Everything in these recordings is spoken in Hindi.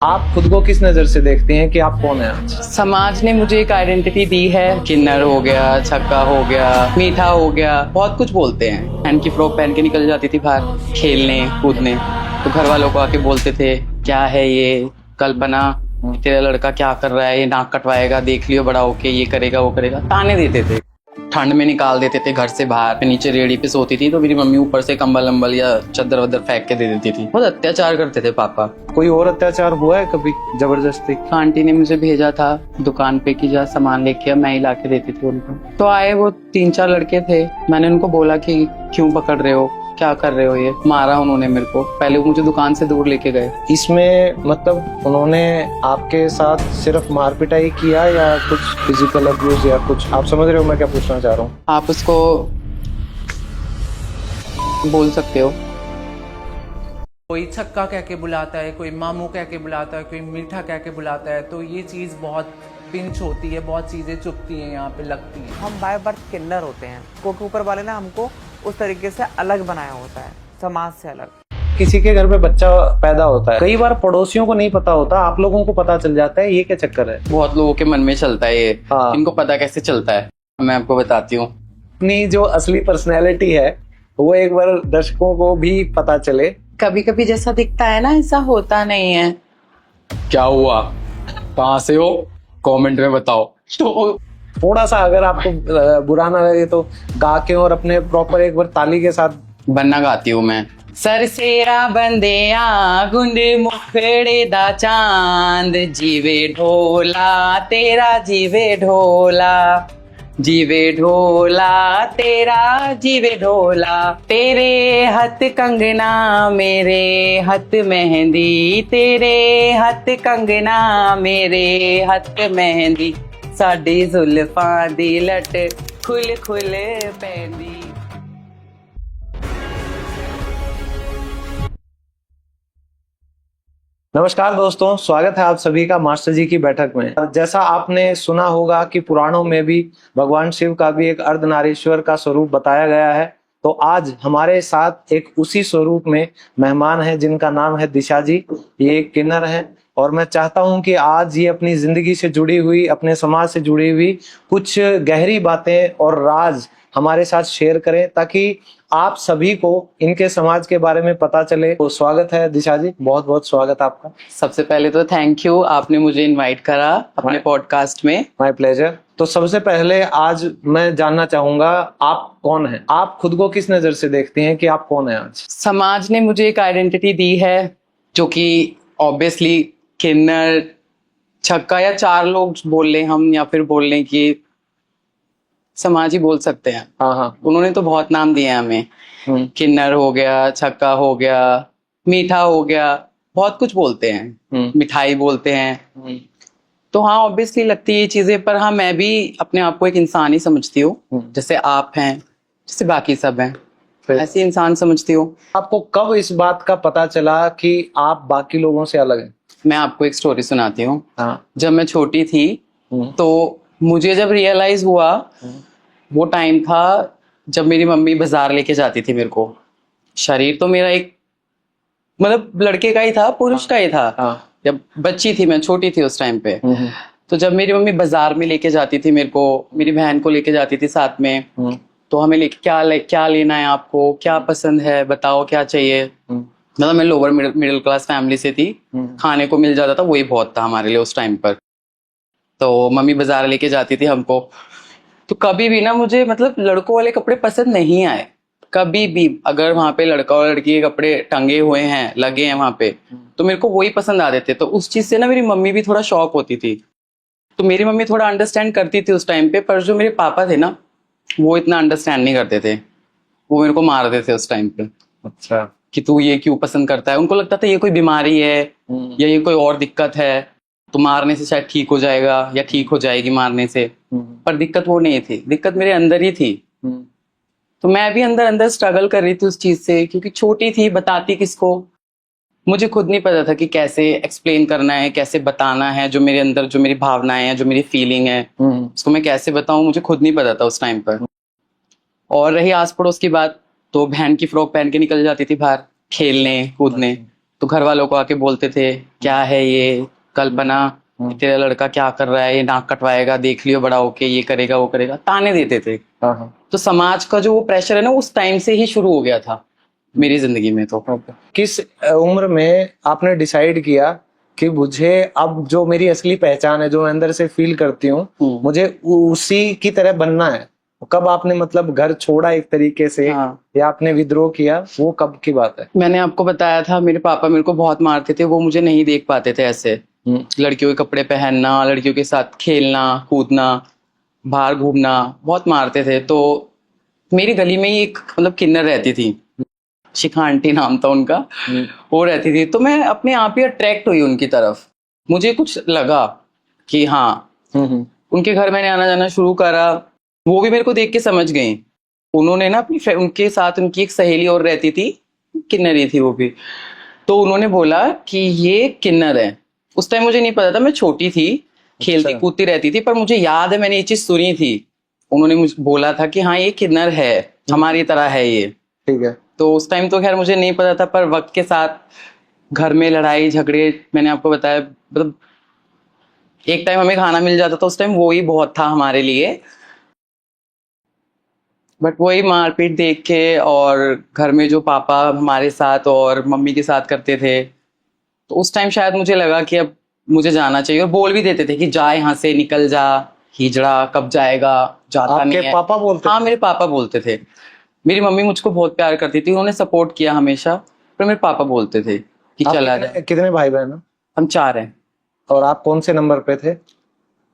आप खुद को किस नजर से देखते हैं कि आप कौन हैं आज? समाज ने मुझे एक आइडेंटिटी दी है। किन्नर हो गया, छक्का हो गया, मीठा हो गया, बहुत कुछ बोलते हैं। हैंड की फ्रॉक पहन के निकल जाती थी बाहर खेलने कूदने, तो घर वालों को आके बोलते थे क्या है ये कल्पना, तेरा लड़का क्या कर रहा है, ये नाक कटवाएगा, देख लियो बड़ा होके ये करेगा वो करेगा। ताने देते थे, ठंड में निकाल देते थे घर से बाहर। नीचे रेड़ी पे सोती थी तो मेरी मम्मी ऊपर से कंबल अम्बल या चद्दर वद्दर फेंक के दे देती थी। बहुत अत्याचार करते थे पापा। कोई और अत्याचार हुआ है कभी जबरदस्ती? आंटी ने मुझे भेजा था दुकान पे कि जा सामान लेके, मैं ही ला के देती थी उनको। तो आए वो 3-4 लड़के थे, मैंने उनको बोला कि क्यों पकड़ रहे हो, क्या कर रहे हो, ये मारा उन्होंने मेरे को। पहले वो मुझे दुकान से दूर लेके गए। इसमें मतलब उन्होंने आपके साथ सिर्फ मार पिटाई किया या कुछ फिजिकल अब्यूज या कुछ? आप समझ रहे हो मैं क्या पूछना चाह रहा हूँ? आप उसको बोल सकते हो। कोई छक्का कह के बुलाता है, कोई मामू कह के बुलाता है, कोई मीठा कह के बुलाता है, तो ये चीज़ बहुत पिंच होती है, बहुत चीज़ें चुभती हैं, यहाँ पे लगती हैं। हम बाय बर्थ किन्नर होते हैं, क्योंकि ऊपर वाले ने हमको उस तरीके से अलग बनाया होता है, समाज से अलग। किसी के घर में बच्चा पैदा होता है, कई बार पड़ोसियों को नहीं पता होता, आप लोगों को पता चल जाता है, ये क्या चक्कर है? बहुत लोगों के मन में चलता है ये। हाँ। इनको पता कैसे चलता है, मैं आपको बताती हूँ। अपनी जो असली पर्सनैलिटी है वो एक बार दर्शकों को भी पता चले। कभी कभी जैसा दिखता है ना, ऐसा होता नहीं है। क्या हुआ, कहाँ से हो, कमेंट में बताओ। तो थोड़ा सा अगर आपको बुरा ना लगे तो गा के और अपने प्रॉपर एक बार ताली के साथ बनना गाती हूँ मैं। सरसेरा बंदिया गुंडे मुखड़े दा चांद, जीवे ढोला तेरा जीवे ढोला, जीवे ढोला तेरा जीवे ढोला। तेरे हथ कंगना मेरे हथ मेहंदी, तेरे हथ कंगना मेरे हथ मेहंदी, साडी जुल्फां दी लट खुल खुल पैंदी। नमस्कार दोस्तों, स्वागत है आप सभी का मास्टर जी की बैठक में। जैसा आपने सुना होगा कि पुराणों में भी भगवान शिव का भी एक अर्धनारीश्वर का स्वरूप बताया गया है, तो आज हमारे साथ एक उसी स्वरूप में मेहमान है जिनका नाम है दिशा जी। ये एक किन्नर है और मैं चाहता हूं कि आज ये अपनी जिंदगी से जुड़ी हुई, अपने समाज से जुड़ी हुई कुछ गहरी बातें और राज हमारे साथ शेयर करें, ताकि आप सभी को इनके समाज के बारे में पता चले। तो स्वागत है दिशा जी, बहुत बहुत स्वागत आपका। सबसे पहले तो थैंक यू, आपने मुझे इनवाइट करा अपने पॉडकास्ट में। My pleasure. तो सबसे पहले आज मैं जानना चाहूंगा आप कौन हैं? आप खुद को किस नजर से देखते हैं कि आप कौन हैं आज? समाज ने मुझे एक आइडेंटिटी दी है जो कि ऑब्वियसली किन्नर, छक्का या 4 लोग बोल लें हम, या फिर बोल लें कि समाज ही बोल सकते हैं। हाँ हाँ। उन्होंने तो बहुत नाम दिए हैं हमें। किन्नर हो गया, छक्का हो गया, मीठा हो गया, बहुत कुछ बोलते हैं, मिठाई बोलते हैं। तो हाँ, ऑब्वियसली लगती है ये चीजें, पर हाँ मैं भी अपने आप को एक इंसान ही समझती हूँ, जैसे आप हैं, जैसे बाकी सब हैं, ऐसे इंसान समझती हूँ। आपको कब इस बात का पता चला कि आप बाकी लोगों से अलग हैं? मैं आपको एक स्टोरी सुनाती हूँ। हाँ। जब मैं छोटी थी तो मुझे जब रियलाइज हुआ, वो टाइम था जब मेरी मम्मी बाजार लेके जाती थी मेरे को। शरीर तो मेरा एक मतलब लड़के का ही था, पुरुष का ही था। जब बच्ची थी मैं, छोटी थी उस टाइम पे, तो जब मेरी मम्मी बाजार में लेके जाती थी मेरे को, मेरी बहन को लेके जाती थी साथ में, तो हमें क्या लेना है, आपको क्या पसंद है, बताओ क्या चाहिए। मतलब मैं लोअर मिडिल क्लास फैमिली से थी, खाने को मिल जाता था, वही बहुत था हमारे लिए उस टाइम पर। तो मम्मी बाजार लेके जाती थी हमको, तो कभी भी ना मुझे मतलब लड़कों वाले कपड़े पसंद नहीं आए। कभी भी अगर वहां पे लड़का और लड़की के कपड़े टंगे हुए हैं, लगे हैं वहां पे, तो मेरे को वही पसंद आ देते। तो उस चीज से ना मेरी मम्मी भी थोड़ा शॉक होती थी। तो मेरी मम्मी थोड़ा अंडरस्टैंड करती थी उस टाइम पे, पर जो मेरे पापा थे ना, वो इतना अंडरस्टैंड नहीं करते थे। वो मेरे को मारते थे उस टाइम पे। अच्छा। कि तू ये क्यों पसंद करता है। उनको लगता था ये कोई बीमारी है या ये कोई और दिक्कत है, तो मारने से शायद ठीक हो जाएगा या ठीक हो जाएगी मारने से। पर दिक्कत वो नहीं थी, दिक्कत मेरे अंदर ही थी। तो मैं भी अंदर अंदर स्ट्रगल कर रही थी उस चीज से, क्योंकि छोटी थी, बताती किसको, मुझे खुद नहीं पता था कि कैसे एक्सप्लेन करना है, कैसे बताना है जो मेरे अंदर, जो मेरी भावनाएं हैं, जो मेरी फीलिंग है, उसको मैं कैसे बताऊं, मुझे खुद नहीं पता था उस टाइम पर। और रही आस पड़ोस की बात, तो बहन की फ्रॉक पहन के निकल जाती थी बाहर खेलने कूदने, तो घर वालों को आके बोलते थे क्या है ये कल्पना, तेरा लड़का क्या कर रहा है, ये नाक कटवाएगा, देख लियो बड़ा होके, ये करेगा वो करेगा, ताने देते थे। तो समाज का जो वो प्रेशर है ना उस टाइम से ही शुरू हो गया था मेरी जिंदगी में। तो किस उम्र में आपने डिसाइड किया कि मुझे अब जो मेरी असली पहचान है, जो मैं अंदर से फील करती हूँ, मुझे उसी की तरह बनना है? कब आपने मतलब घर छोड़ा एक तरीके से, या आपने विद्रोह किया, वो कब की बात है? मैंने आपको बताया था मेरे पापा मेरे को बहुत मारते थे, वो मुझे नहीं देख पाते थे ऐसे। लड़कियों के कपड़े पहनना, लड़कियों के साथ खेलना कूदना, बाहर घूमना, बहुत मारते थे। तो मेरी गली में ही एक मतलब किन्नर रहती थी, शिखा आंटी नाम था उनका, वो रहती थी। तो मैं अपने आप ही अट्रैक्ट हुई उनकी तरफ। मुझे कुछ लगा कि हाँ, उनके घर मैंने आना जाना शुरू करा, वो भी मेरे को देख के समझ गई। उन्होंने ना अपनी उनके साथ उनकी एक सहेली और रहती थी, किन्नरी थी वो भी। तो उन्होंने बोला कि ये किन्नर है। उस टाइम मुझे नहीं पता था, मैं छोटी थी, खेलती कूदती रहती थी, पर मुझे याद है मैंने ये चीज सुनी थी। उन्होंने मुझे बोला था कि हाँ ये किन्नर है, हमारी तरह है ये। ठीक है। तो उस टाइम तो खैर मुझे नहीं पता था, पर वक्त के साथ घर में लड़ाई झगड़े, मैंने आपको बताया, मतलब एक टाइम हमें खाना मिल जाता था, उस टाइम वो ही बहुत था हमारे लिए। बट वही मारपीट देख के, और घर में जो पापा हमारे साथ और मम्मी के साथ करते थे, तो उस टाइम शायद मुझे लगा कि अब मुझे जाना चाहिए। और बोल भी देते थे कि जा यहाँ से, निकल जा, हिजड़ा, कब जाएगा, जाता नहीं है। आपके पापा बोलते? हाँ मेरे पापा बोलते थे। मेरी मम्मी मुझको बहुत प्यार करती थी, उन्होंने सपोर्ट किया हमेशा, पर मेरे पापा बोलते थे कि चला जा। कितने भाई बहन? हम 4 हैं। और आप कौन से नंबर पे थे?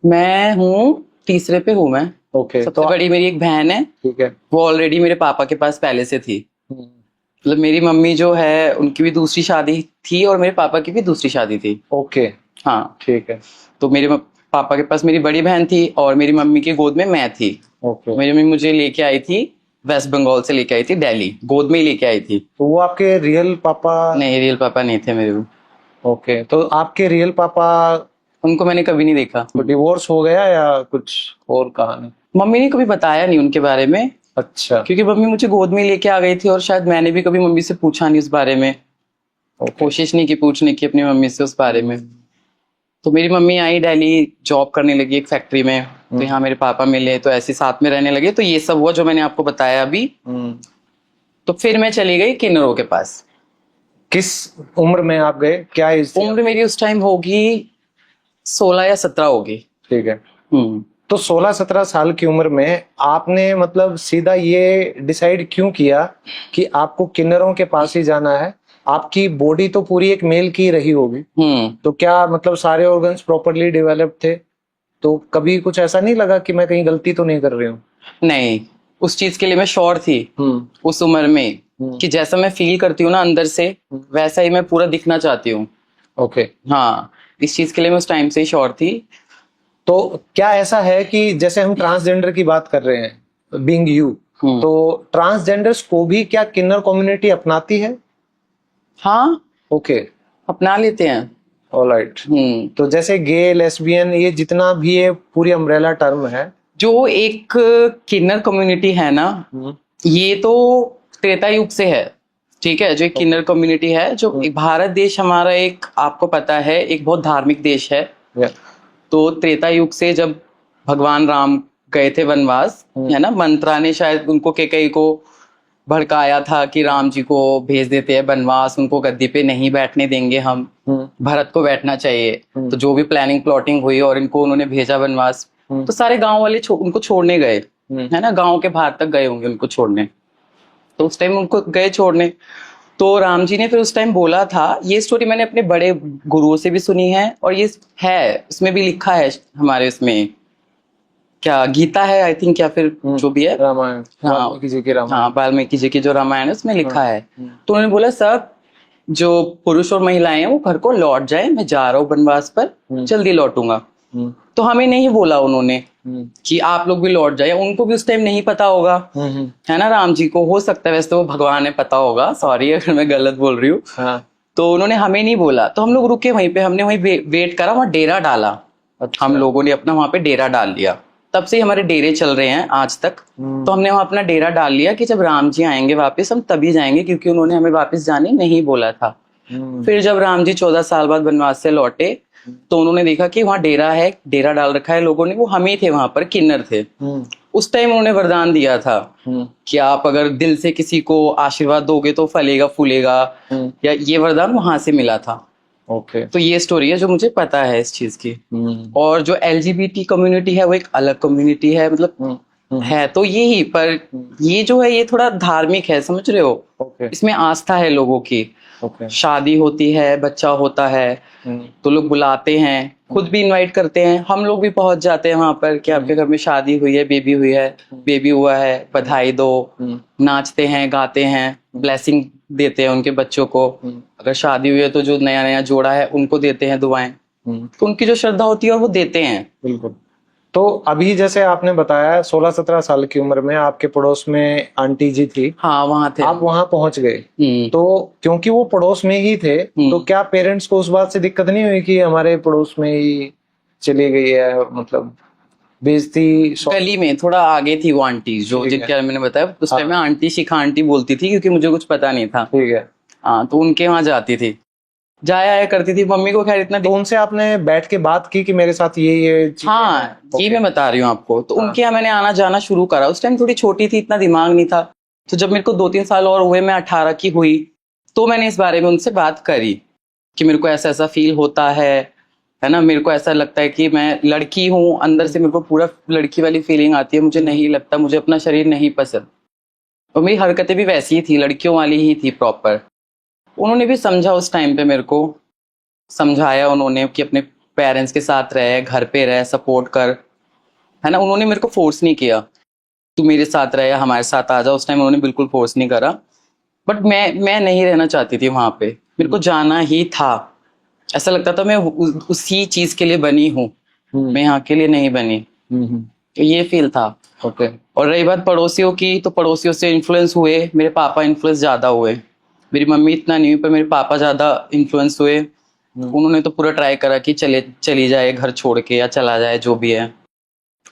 मैं हूँ तीसरे पे हूँ मैं। ओके। सबसे बड़ी मेरी एक बहन है, ठीक है। वो ऑलरेडी मेरे पापा के पास पहले से थी। मतलब मेरी मम्मी जो है उनकी भी दूसरी शादी थी, और मेरे पापा की भी दूसरी शादी थी। ओके। हाँ ठीक है। तो मेरे पापा के पास मेरी बड़ी बहन थी, और मेरी मम्मी की गोद में मैं थी। ओके। मेरी मम्मी मुझे लेके आई थी, वेस्ट बंगाल से लेके आई थी, दिल्ली, गोद में ही लेके आई थी। तो वो आपके रियल पापा? नहीं, रियल पापा नहीं थे मेरे। ओके। तो आपके रियल पापा, उनको मैंने कभी नहीं देखा। तो डिवोर्स हो गया या कुछ और कहानी? मम्मी ने कभी बताया नहीं उनके बारे में। अच्छा। क्योंकि मम्मी मुझे गोद में लेके आ गई थी, और शायद मैंने भी कभी मम्मी से पूछा नहीं उस बारे में। कोशिश नहीं की पूछने की अपनी मम्मी से उस बारे में। तो मेरी मम्मी आई दिल्ली, जॉब करने लगी एक फैक्ट्री में, तो यहाँ मेरे पापा मिले, तो ऐसे साथ में रहने लगे। तो ये सब हुआ जो मैंने आपको बताया अभी। तो फिर मैं चली गई किन्नरों के पास। किस उम्र में आप गए? क्या उम्र मेरी उस टाइम होगी 16 या 17 होगी। ठीक है। तो 16-17 साल की उम्र में आपने मतलब सीधा ये डिसाइड क्यों किया कि आपको किन्नरों के पास ही जाना है? आपकी बॉडी तो पूरी एक मेल की रही होगी, तो क्या मतलब सारे ऑर्गन्स प्रॉपरली डेवलप थे? तो कभी कुछ ऐसा नहीं लगा कि मैं कहीं गलती तो नहीं कर रही हूँ? नहीं, उस चीज के लिए मैं श्योर थी उस उम्र में कि जैसा मैं फील करती हूँ ना अंदर से, वैसा ही मैं पूरा दिखना चाहती हूँ। ओके। हाँ, इस चीज के लिए मैं उस टाइम से ही श्योर थी। तो क्या ऐसा है कि जैसे हम ट्रांसजेंडर की बात कर रहे हैं, बीइंग यू, तो ट्रांसजेंडर्स को भी क्या किन्नर कम्युनिटी अपनाती है? हाँ, ओके, अपना लेते हैं। ऑलराइट। तो जैसे गे, लेस्बियन, ये जितना भी ये पूरी अम्ब्रेला टर्म है, जो एक किन्नर कम्युनिटी है ना, ये तो त्रेता युग से है। ठीक है, जो एक किन्नर कम्युनिटी है, जो भारत देश हमारा एक, आपको पता है, एक बहुत धार्मिक देश है। तो त्रेता युग से जब भगवान राम गए थे वनवास, है ना, मंत्रा ने शायद उनको कैकेयी को भड़काया था कि राम जी को भेज देते हैं वनवास, उनको गद्दी पे नहीं बैठने देंगे हम, भरत को बैठना चाहिए। तो जो भी प्लानिंग प्लॉटिंग हुई और इनको उन्होंने भेजा वनवास, तो सारे गांव वाले उनको छोड़ने गए, है ना, गांव के बाहर तक गए होंगे उनको छोड़ने। तो उस टाइम उनको गए छोड़ने, तो राम जी ने फिर उस टाइम बोला था, ये स्टोरी मैंने अपने बड़े गुरुओं से भी सुनी है, और ये है उसमें भी लिखा है हमारे इसमें, क्या गीता है आई थिंक, या फिर जो भी है, रामायण, हाँ, वाल्मीकि जी की रामायण, हाँ, वाल्मीकि जी की जो रामायण है उसमें लिखा है। तो उन्होंने बोला सब जो पुरुष और महिलाएं हैं वो घर को लौट जाए, मैं जा रहा हूँ वनवास पर, जल्दी लौटूंगा। तो हमें नहीं बोला उन्होंने कि आप लोग भी लौट जाए, उनको भी उस टाइम नहीं पता होगा, है ना, राम जी को हो सकता है, वैसे तो वो भगवान ने पता होगा, सॉरी अगर मैं गलत बोल रही हूँ। तो उन्होंने हमें नहीं बोला, तो हम लोग रुके वहीं पे, हमने वहीं वेट करा, वहां डेरा डाला। हम लोगों ने अपना वहां पे डेरा डाल लिया, तब से हमारे डेरे चल रहे हैं आज तक। तो हमने वहां अपना डेरा डाल लिया कि जब राम जी आएंगे वापस हम तभी जाएंगे, क्योंकि उन्होंने हमें वापस जाने नहीं बोला था। फिर जब राम जी 14 साल बाद वनवास से लौटे तो उन्होंने देखा कि वहाँ डेरा है, डेरा डाल रखा है लोगों ने, वो हम ही थे वहां पर, किन्नर थे। उस टाइम उन्होंने वरदान दिया था कि आप अगर दिल से किसी को आशीर्वाद दोगे तो फलेगा फूलेगा, या ये वरदान वहां से मिला था। ओके। तो ये स्टोरी है जो मुझे पता है इस चीज की। और जो LGBT कम्युनिटी है वो एक अलग कम्युनिटी है, मतलब है तो यही, पर ये जो है ये थोड़ा धार्मिक है, समझ रहे हो। ओके। इसमें आस्था है लोगों की। ओके। शादी होती है, बच्चा होता है तो लोग बुलाते हैं, खुद भी इनवाइट करते हैं, हम लोग भी पहुंच जाते हैं वहां पर कि आपके घर में शादी हुई है, बेबी हुई है, बेबी हुआ है, बधाई दो, नाचते हैं, गाते हैं, ब्लेसिंग देते हैं उनके बच्चों को। अगर शादी हुई है तो जो नया नया जोड़ा है उनको देते हैं दुआएं। तो उनकी जो श्रद्धा होती है वो देते हैं। बिल्कुल। तो अभी जैसे आपने बताया 16-17 साल की उम्र में आपके पड़ोस में आंटी जी थी, हाँ वहां थे। आप वहां पहुंच गए, तो क्योंकि वो पड़ोस में ही थे तो क्या पेरेंट्स को उस बात से दिक्कत नहीं हुई कि हमारे पड़ोस में ही चली गई है, मतलब बेइज्जती? गली में थोड़ा आगे थी वो आंटी जो ठीक है। जिनके बारे में मैंने बताया, उस टाइम में आंटी शिखा आंटी बोलती थी क्योंकि मुझे कुछ पता नहीं था। ठीक है। हाँ तो उनके वहां जाती थी, जाया आया करती थी। मम्मी को खैर इतना तो उनसे आपने बैठ के बात की कि मेरे साथ ये चीजें हाँ हैं? ये मैं बता रही हूँ आपको। तो हाँ। उनके यहाँ मैंने आना जाना शुरू करा। उस टाइम थोड़ी छोटी थी, इतना दिमाग नहीं था। तो जब मेरे को 2-3 साल और हुए, मैं 18 की हुई, तो मैंने इस बारे में उनसे बात करी कि मेरे को ऐसा ऐसा फील होता है ना, मेरे को ऐसा लगता है कि मैं लड़की हूँ, अंदर से मेरे को पूरा लड़की वाली फीलिंग आती है, मुझे नहीं लगता, मुझे अपना शरीर नहीं पसंद। और मेरी हरकतें भी वैसी ही थी, लड़कियों वाली ही थी प्रॉपर। उन्होंने भी समझा उस टाइम पे, मेरे को समझाया उन्होंने कि अपने पेरेंट्स के साथ रहे, घर पे रहे, सपोर्ट कर, है ना। उन्होंने मेरे को फोर्स नहीं किया तू मेरे साथ रहे, हमारे साथ आ जा। उस टाइम उन्होंने बिल्कुल फोर्स नहीं करा। बट मैं नहीं रहना चाहती थी वहां पे, मेरे को जाना ही था। ऐसा लगता था मैं उसी चीज के लिए बनी हूँ, मैं यहाँ के लिए नहीं बनी। तो ये फील था। ओके। और रही बात पड़ोसियों की, तो पड़ोसियों से इन्फ्लुएंस हुए, मेरे पापा इन्फ्लुएंस ज्यादा हुए, मेरी मम्मी इतना नहीं हुई, पर मेरे पापा ज्यादा इन्फ्लुएंस हुए। उन्होंने तो पूरा ट्राई करा कि चली जाए घर छोड़ के, या चला जाए जो भी है।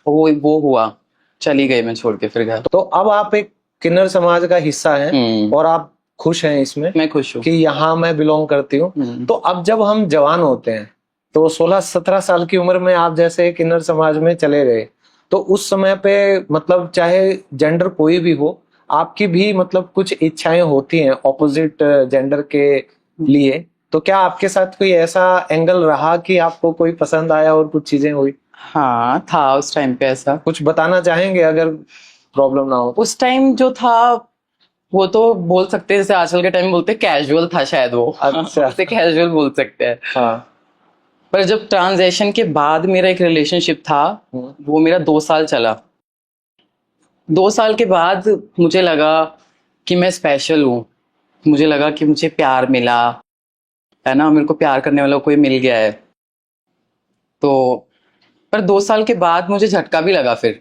वो हुआ, चली गई मैं छोड़ के फिर घर। तो अब आप एक किन्नर समाज का हिस्सा हैं और आप खुश हैं इसमें? मैं खुश हूँ कि यहाँ मैं बिलोंग करती हूँ। तो अब जब हम जवान होते हैं तो 16-17 साल की उम्र में आप जैसे किन्नर समाज में चले गए, तो उस समय पे मतलब चाहे जेंडर कोई भी हो, आपकी भी मतलब कुछ इच्छाएं होती हैं ऑपोजिट जेंडर के लिए। तो क्या आपके साथ कोई ऐसा एंगल रहा कि आपको कोई पसंद आया और कुछ चीजें हुई? हाँ था उस टाइम पे ऐसा। कुछ बताना चाहेंगे अगर प्रॉब्लम ना हो? उस टाइम जो था वो तो बोल सकते हैं, जैसे आजकल के टाइम बोलते हैं कैजुअल था शायद वो। अच्छा। उसे कैजुअल बोल सकते हैं। हाँ। पर जब ट्रांजेक्शन के बाद मेरा एक रिलेशनशिप था, वो मेरा 2 साल चला। 2 साल के बाद मुझे लगा कि मैं स्पेशल हूँ, मुझे लगा कि मुझे प्यार मिला, है ना, मेरे को प्यार करने वाला कोई मिल गया है। तो पर 2 साल के बाद मुझे झटका भी लगा। फिर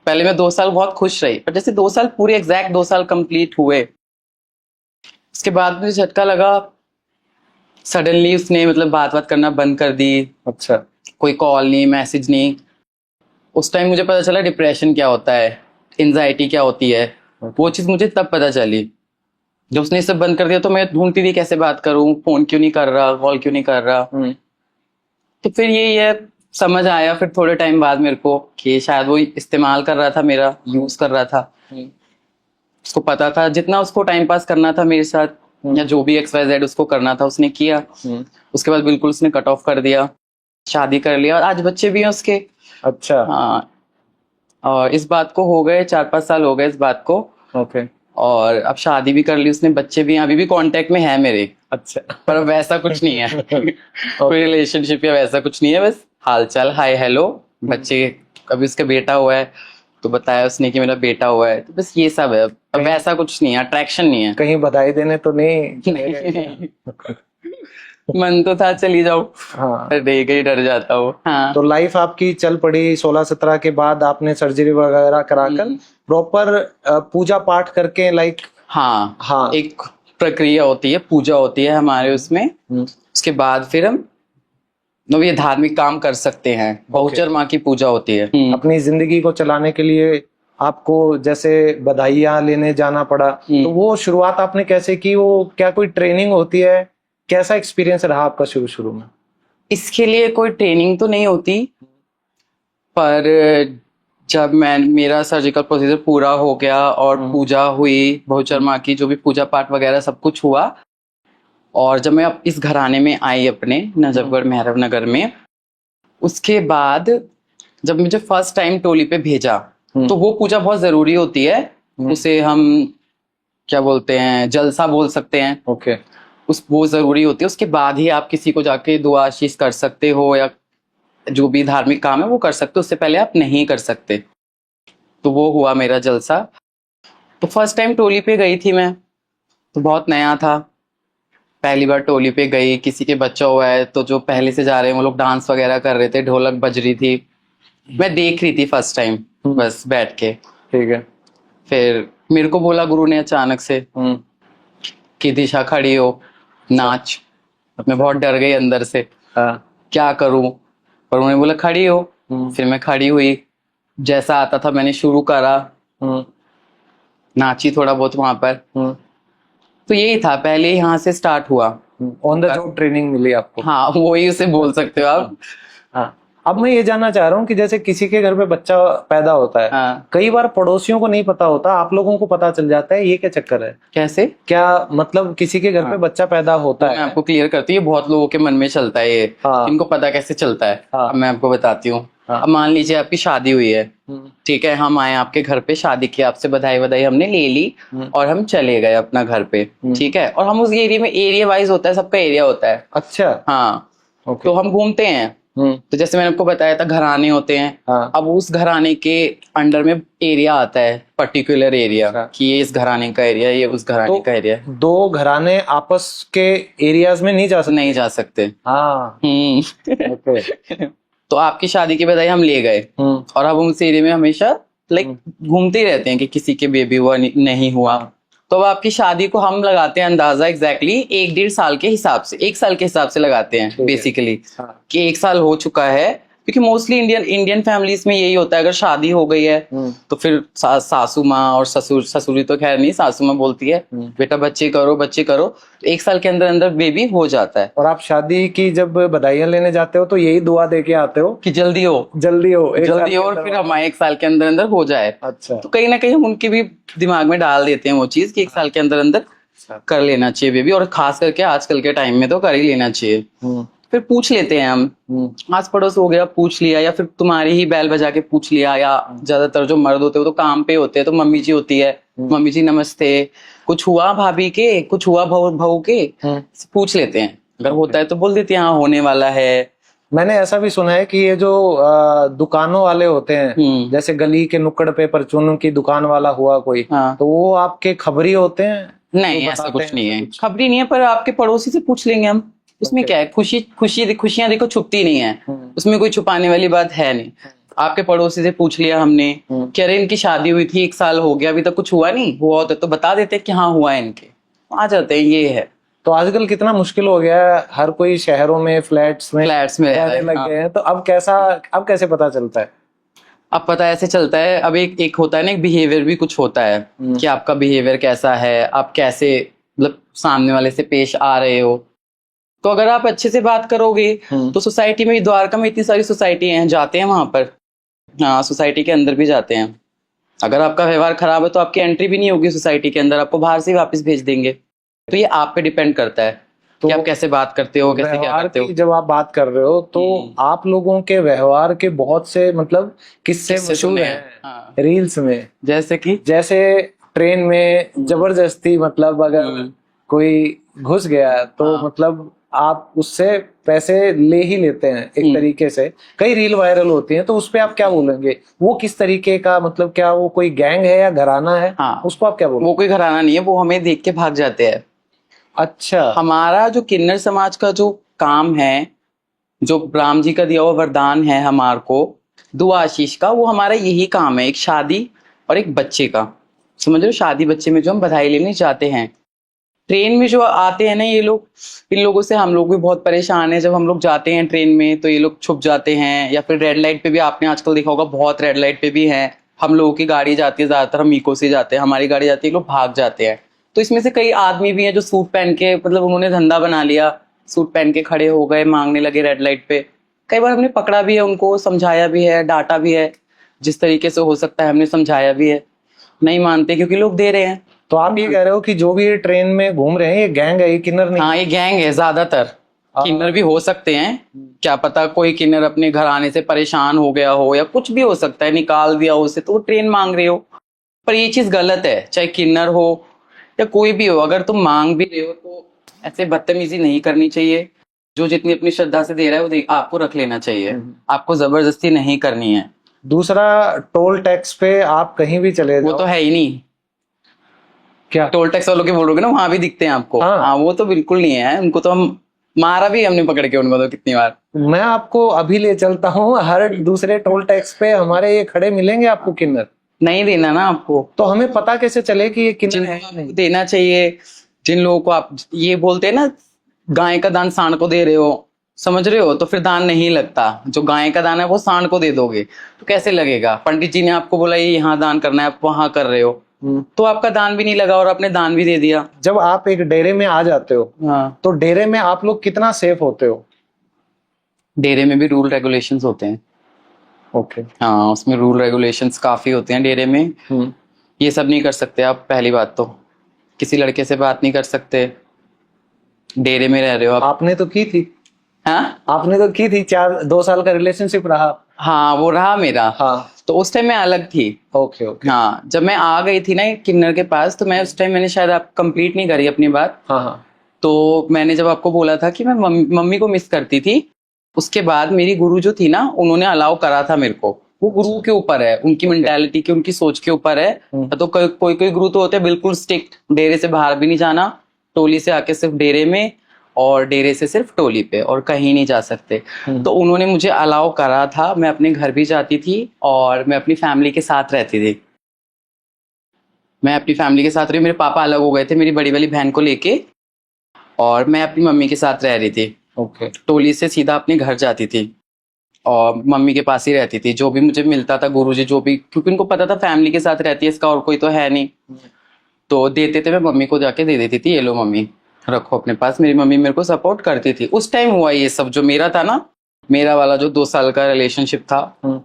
पहले मैं 2 साल बहुत खुश रही, पर जैसे 2 साल पूरे एग्जैक्ट 2 साल कंप्लीट हुए, उसके बाद मुझे झटका लगा। सडनली उसने मतलब बात करना बंद कर दी। अच्छा। कोई कॉल नहीं, मैसेज नहीं। उस टाइम मुझे पता चला डिप्रेशन क्या होता है, एंजाइटी क्या होती है। वो चीज मुझे तब पता चली जब उसने सब बंद कर दिया। तो मैं ढूंढती थी कैसे बात करूं, फोन क्यों नहीं कर रहा, कॉल क्यों नहीं कर रहा। तो फिर ये समझ आया फिर थोड़े टाइम बाद मेरे को कि शायद वो इस्तेमाल कर रहा था मेरा, यूज कर रहा था। उसको पता था जितना उसको टाइम पास करना था मेरे साथ, या जो भी XYZ उसको करना था उसने किया। उसके बाद बिल्कुल उसने कट ऑफ कर दिया, शादी कर लिया, और आज बच्चे भी हैं उसके। अच्छा। हाँ, और इस बात को हो गए 4-5 साल हो गए इस बात को। ओके। और अब शादी भी कर ली उसने, बच्चे भी हैं, अभी भी कांटेक्ट में है मेरे। अच्छा। पर अब वैसा कुछ नहीं है। कोई रिलेशनशिप या वैसा कुछ नहीं है, बस हालचाल, हाय हेलो। बच्चे, अभी उसका बेटा हुआ है तो बताया उसने कि मेरा बेटा हुआ है, तो बस ये सब है। अब वैसा कुछ नहीं है, अट्रैक्शन नहीं है। कहीं बधाई देने तो नहीं? मन तो था चली जाओ, हाँ। पर रह गई, डर जाता हूँ। हाँ। तो लाइफ आपकी चल पड़ी। 16-17 के बाद आपने सर्जरी वगैरह कराकर प्रॉपर पूजा पाठ करके लाइक। हाँ हाँ। एक प्रक्रिया होती है, पूजा होती है हमारे उसमें। उसके बाद फिर हम ये धार्मिक काम कर सकते हैं। बहुचर माँ की पूजा होती है। अपनी जिंदगी को चलाने के लिए आपको जैसे बधाइयाँ लेने जाना पड़ा, तो वो शुरुआत आपने कैसे की? वो क्या कोई ट्रेनिंग होती है कैसा एक्सपीरियंस रहा आपका शुरू शुरू में? इसके लिए कोई ट्रेनिंग तो नहीं होती, पर जब मेरा सर्जिकल प्रोसीजर पूरा हो गया और पूजा हुई बहुचर माँ की, जो भी पूजा पाठ वगैरह सब कुछ हुआ, और जब मैं अब इस घराने में आई अपने नजफगढ़ महरव नगर में, उसके बाद जब मुझे फर्स्ट टाइम टोली पे भेजा, तो वो पूजा बहुत जरूरी होती है। उसे हम क्या बोलते हैं, जलसा बोल सकते हैं। ओके। वो जरूरी होती है। उसके बाद ही आप किसी को जाके दुआ आशीष कर सकते हो या जो भी धार्मिक काम है वो कर सकते हो, उससे पहले आप नहीं कर सकते। तो वो हुआ मेरा जलसा। तो फर्स्ट टाइम टोली पे गई थी मैं, तो बहुत नया था, पहली बार टोली पे गई। किसी के बच्चा हुआ है तो जो पहले से जा रहे हैं वो लोग डांस वगैरह कर रहे थे, ढोलक बज रही थी, मैं देख रही थी फर्स्ट टाइम बस बैठ के। ठीक है। फिर मेरे को बोला गुरु ने अचानक से कि दिशा खड़ी हो, नाच। मैं बहुत डर गई अंदर से, क्या करूं, पर उन्होंने बोला खड़ी हो। फिर मैं खड़ी हुई, जैसा आता था मैंने शुरू करा, नाची थोड़ा बहुत वहां पर। तो यही था, पहले यहाँ से स्टार्ट हुआ। ऑन द जॉब ट्रेनिंग मिली आपको? हाँ, वही उसे बोल सकते हो आप। हाँ। अब मैं ये जानना चाह रहा हूँ कि जैसे किसी के घर पे बच्चा पैदा होता है, हाँ। कई बार पड़ोसियों को नहीं पता होता, आप लोगों को पता चल जाता है, ये क्या चक्कर है? कैसे? क्या मतलब किसी के घर पे बच्चा पैदा होता मैं है? आपको क्लियर करती हूँ, ये बहुत लोगों के मन में चलता है ये। हाँ। इनको पता कैसे चलता है? हाँ। अब मैं आपको बताती हूँ। हाँ। अब मान लीजिए आपकी शादी हुई है, ठीक है, हम आए आपके घर पे, शादी की, आपसे बधाई वधाई हमने ले ली और हम चले गए अपना घर पे, ठीक है। और हम उस एरिया में, एरिया वाइज होता है, सबका एरिया होता है। अच्छा। हाँ। ओके। तो हम घूमते हैं, तो जैसे मैंने आपको बताया था घराने होते हैं। हाँ। अब उस घराने के अंडर में एरिया आता है, पर्टिकुलर एरिया, कि ये इस घराने का एरिया, ये उस घराने का एरिया। दो घराने आपस के एरियाज में नहीं जा सकते? नहीं जा सकते। हाँ। ओके। तो आपकी शादी की बधाई हम ले गए, और अब उस एरिया में हमेशा लाइक घूमते ही रहते हैं कि किसी के बेबी हुआ नहीं हुआ। तो अब आपकी शादी को हम लगाते हैं अंदाजा एग्जैक्टली 1-1.5 साल के हिसाब से, 1 साल के हिसाब से लगाते हैं बेसिकली, कि 1 साल हो चुका है। क्योंकि मोस्टली इंडियन फैमिलीज में यही होता है, अगर शादी हो गई है तो फिर सासू माँ और ससुरी तो खैर नहीं, सासू माँ बोलती है बेटा बच्चे करो बच्चे करो, तो 1 साल के अंदर अंदर बेबी हो जाता है। और आप शादी की जब बधाइयां लेने जाते हो तो यही दुआ दे के आते हो कि जल्दी हो, जल्दी हो, जल्दी हो, और फिर हमारे 1 साल के अंदर अंदर हो जाए। अच्छा। तो कहीं ना कहीं हम उनके भी दिमाग में डाल देते हैं वो चीज कि 1 साल के अंदर अंदर कर लेना चाहिए बेबी, और खास करके आजकल के टाइम में तो कर ही लेना चाहिए। फिर पूछ लेते हैं हम, आस पड़ोस हो गया, पूछ लिया, या फिर तुम्हारी ही बैल बजा के पूछ लिया, या ज्यादातर जो मर्द होते हैं वो तो काम पे होते हैं, तो मम्मी जी होती है, मम्मी जी नमस्ते, कुछ हुआ भाभी के, कुछ हुआ बहू के, पूछ लेते हैं। अगर होता है तो बोल देते हैं हाँ होने वाला है। मैंने ऐसा भी सुना है कि ये जो दुकानों वाले होते हैं, जैसे गली के नुक्कड़ पे परचून की दुकान वाला हुआ कोई, तो वो आपके खबरी होते हैं? नहीं, ऐसा कुछ नहीं है, खबरी नहीं है, पर आपके पड़ोसी से पूछ लेंगे हम। उसमें क्या है, खुशियां देखो छुपती नहीं है, उसमें कोई छुपाने वाली बात है नहीं। आपके पड़ोसी से पूछ लिया हमने कि अरे इनकी शादी हुई थी, 1 साल हो गया, अभी तक कुछ हुआ नहीं, हुआ होता तो बता देते कि हाँ हुआ है इनके, आ जाते हैं। ये है। तो आजकल कितना मुश्किल हो गया है, हर कोई शहरों में फ्लैट्स में रहने लग गए हैं, तो अब कैसे पता चलता है? अब पता ऐसे चलता है, अब एक होता है ना, एक बिहेवियर भी कुछ होता है कि आपका बिहेवियर कैसा है, आप कैसे मतलब सामने वाले से पेश आ रहे हो। तो अगर आप अच्छे से बात करोगे तो सोसाइटी में, द्वारका में इतनी सारी सोसाइटी हैं, जाते हैं वहां पर, हाँ सोसाइटी के अंदर भी जाते हैं। अगर आपका व्यवहार खराब है तो आपकी एंट्री भी नहीं होगी सोसाइटी के अंदर, आपको बाहर से वापस भेज देंगे। तो ये आप पे डिपेंड करता है कि आप कैसे बात करते हो, कैसे क्या करते हो। जब आप बात कर रहे हो तो आप लोगों के व्यवहार के बहुत से मतलब किस्से मशहूर हैं रील्स में, जैसे ट्रेन में जबरदस्ती, मतलब अगर कोई घुस गया तो मतलब आप उससे पैसे ले ही लेते हैं एक तरीके से। कई रील वायरल होती हैं, तो उस पे आप क्या बोलेंगे? वो किस तरीके का, मतलब क्या वो कोई गैंग है या घराना है? हाँ, उसको आप क्या बोलोगे? वो कोई घराना नहीं है, वो हमें देख के भाग जाते हैं। अच्छा। हमारा जो किन्नर समाज का जो काम है, जो राम जी का दिया हुआ वरदान है हमारे को, दुआ आशीष का, वो हमारा यही काम है, एक शादी और एक बच्चे का। समझ रहे हो, शादी बच्चे में जो हम बधाई लेने जाते हैं, ट्रेन में जो आते हैं ना ये लोग, इन लोगों से हम लोग भी बहुत परेशान हैं। जब हम लोग जाते हैं ट्रेन में तो ये लोग छुप जाते हैं, या फिर रेड लाइट पे भी आपने आजकल देखा होगा, बहुत रेड लाइट पे भी हैं। हम लोगों की गाड़ी जाती है, ज्यादातर हम इको से जाते हैं, हमारी गाड़ी जाती है, लोग भाग जाते हैं। तो इसमें से कई आदमी भी हैं जो सूट पहन के, मतलब उन्होंने धंधा बना लिया, सूट पहन के खड़े हो गए, मांगने लगे रेड लाइट पे। कई बार हमने पकड़ा भी है उनको, समझाया भी है, डांटा भी है, जिस तरीके से हो सकता है हमने समझाया भी है। नहीं मानते क्योंकि लोग दे रहे हैं। तो आप ये कह रहे हो कि जो भी ये ट्रेन में घूम रहे हैं ये गैंग है, ये किन्नर नहीं? हाँ, ये गैंग है ज्यादातर। किन्नर भी हो सकते हैं, क्या पता कोई किन्नर अपने घर आने से परेशान हो गया हो या कुछ भी हो सकता है, निकाल दिया हो उसे, तो वो ट्रेन मांग रहे हो। पर ये चीज गलत है, चाहे किन्नर हो या कोई भी हो, अगर तुम मांग भी रहे हो तो ऐसे बदतमीजी नहीं करनी चाहिए। जो जितनी अपनी श्रद्धा से दे रहा है वो आपको रख लेना चाहिए, आपको जबरदस्ती नहीं करनी है। दूसरा, टोल टैक्स पे आप कहीं भी चले वो जाओ, तो है ही नहीं। क्या टोल टैक्स वालों के बोलोगे ना, वहां भी दिखते हैं आपको। हाँ। हाँ, वो तो बिल्कुल नहीं है, उनको तो हम मारा भी हमने पकड़ के उनको तो कितनी बार। मैं आपको अभी ले चलता हूँ, हर दूसरे टोल टैक्स पे हमारे ये खड़े मिलेंगे आपको किन्नर। नहीं देना ना आपको, तो हमें पता कैसे चले कि ये किन्नर जिनको है? आपको देना चाहिए। जिन लोगों को आप ये बोलते हैं ना, गाय का दान सांड को दे रहे हो, समझ रहे हो, तो फिर दान नहीं लगता। जो गाय का दान है वो सांड को दे दोगे तो कैसे लगेगा? पंडित जी ने आपको बोला ये यहाँ दान करना है, आप वहां कर रहे हो, तो आपका दान भी नहीं लगा और आपने दान भी दे दिया। जब आप एक डेरे में आ जाते हो हाँ, तो डेरे में आप लोग कितना सेफ होते हो? डेरे में भी रूल रेगुलेशंस होते हैं। ओके। हाँ, उसमें रूल रेगुलेशंस काफी होते हैं डेरे में। ये सब नहीं कर सकते आप, पहली बात तो किसी लड़के से बात नहीं कर सकते, डेरे में रह रहे हो आप। आपने तो की थी। हाँ, आपने तो की थी, 2 साल का रिलेशनशिप रहा। हाँ, वो रहा मेरा। हाँ। तो उस टाइम मैं अलग थी। Okay okay. हाँ, जब मैं आ गई थी ना किन्नर के पास, तो मैं उस टाइम, मैंने शायद आप कंप्लीट नहीं करी अपनी बात। हाँ हाँ। तो मैंने जब आपको बोला था कि मैं मम्मी को मिस करती थी, उसके बाद मेरी गुरु जो थी ना, उन्होंने अलाउ करा था मेरे को। वो गुरु के ऊपर है, उनकी मेंटालिटी की, उनकी सोच के ऊपर है। तो कोई कोई गुरु तो होते हैं बिल्कुल स्ट्रिक्ट, डेरे से बाहर भी नहीं जाना, टोली से आके सिर्फ डेरे में, और डेरे से सिर्फ टोली पे, और कहीं नहीं जा सकते। तो उन्होंने मुझे अलाउ करा था, मैं अपने घर भी जाती थी और मैं अपनी फैमिली के साथ रहती थी। मैं अपनी फैमिली के साथ रही, मेरे पापा अलग हो गए थे मेरी बड़ी वाली बहन को लेके, और मैं अपनी मम्मी के साथ रह रही थी। ओके। टोली से सीधा अपने घर जाती थी और मम्मी के पास ही रहती थी। जो भी मुझे मिलता था, गुरुजी जो भी, क्योंकि उनको पता था फैमिली के साथ रहती है, इसका और कोई तो है नहीं, तो देते थे। मैं मम्मी को जाके दे देती थी, ये लो मम्मी रखो अपने पास। मेरी मम्मी मेरे को सपोर्ट करती थी। उस टाइम हुआ ये सब, जो मेरा था ना, मेरा वाला जो 2 साल का रिलेशनशिप था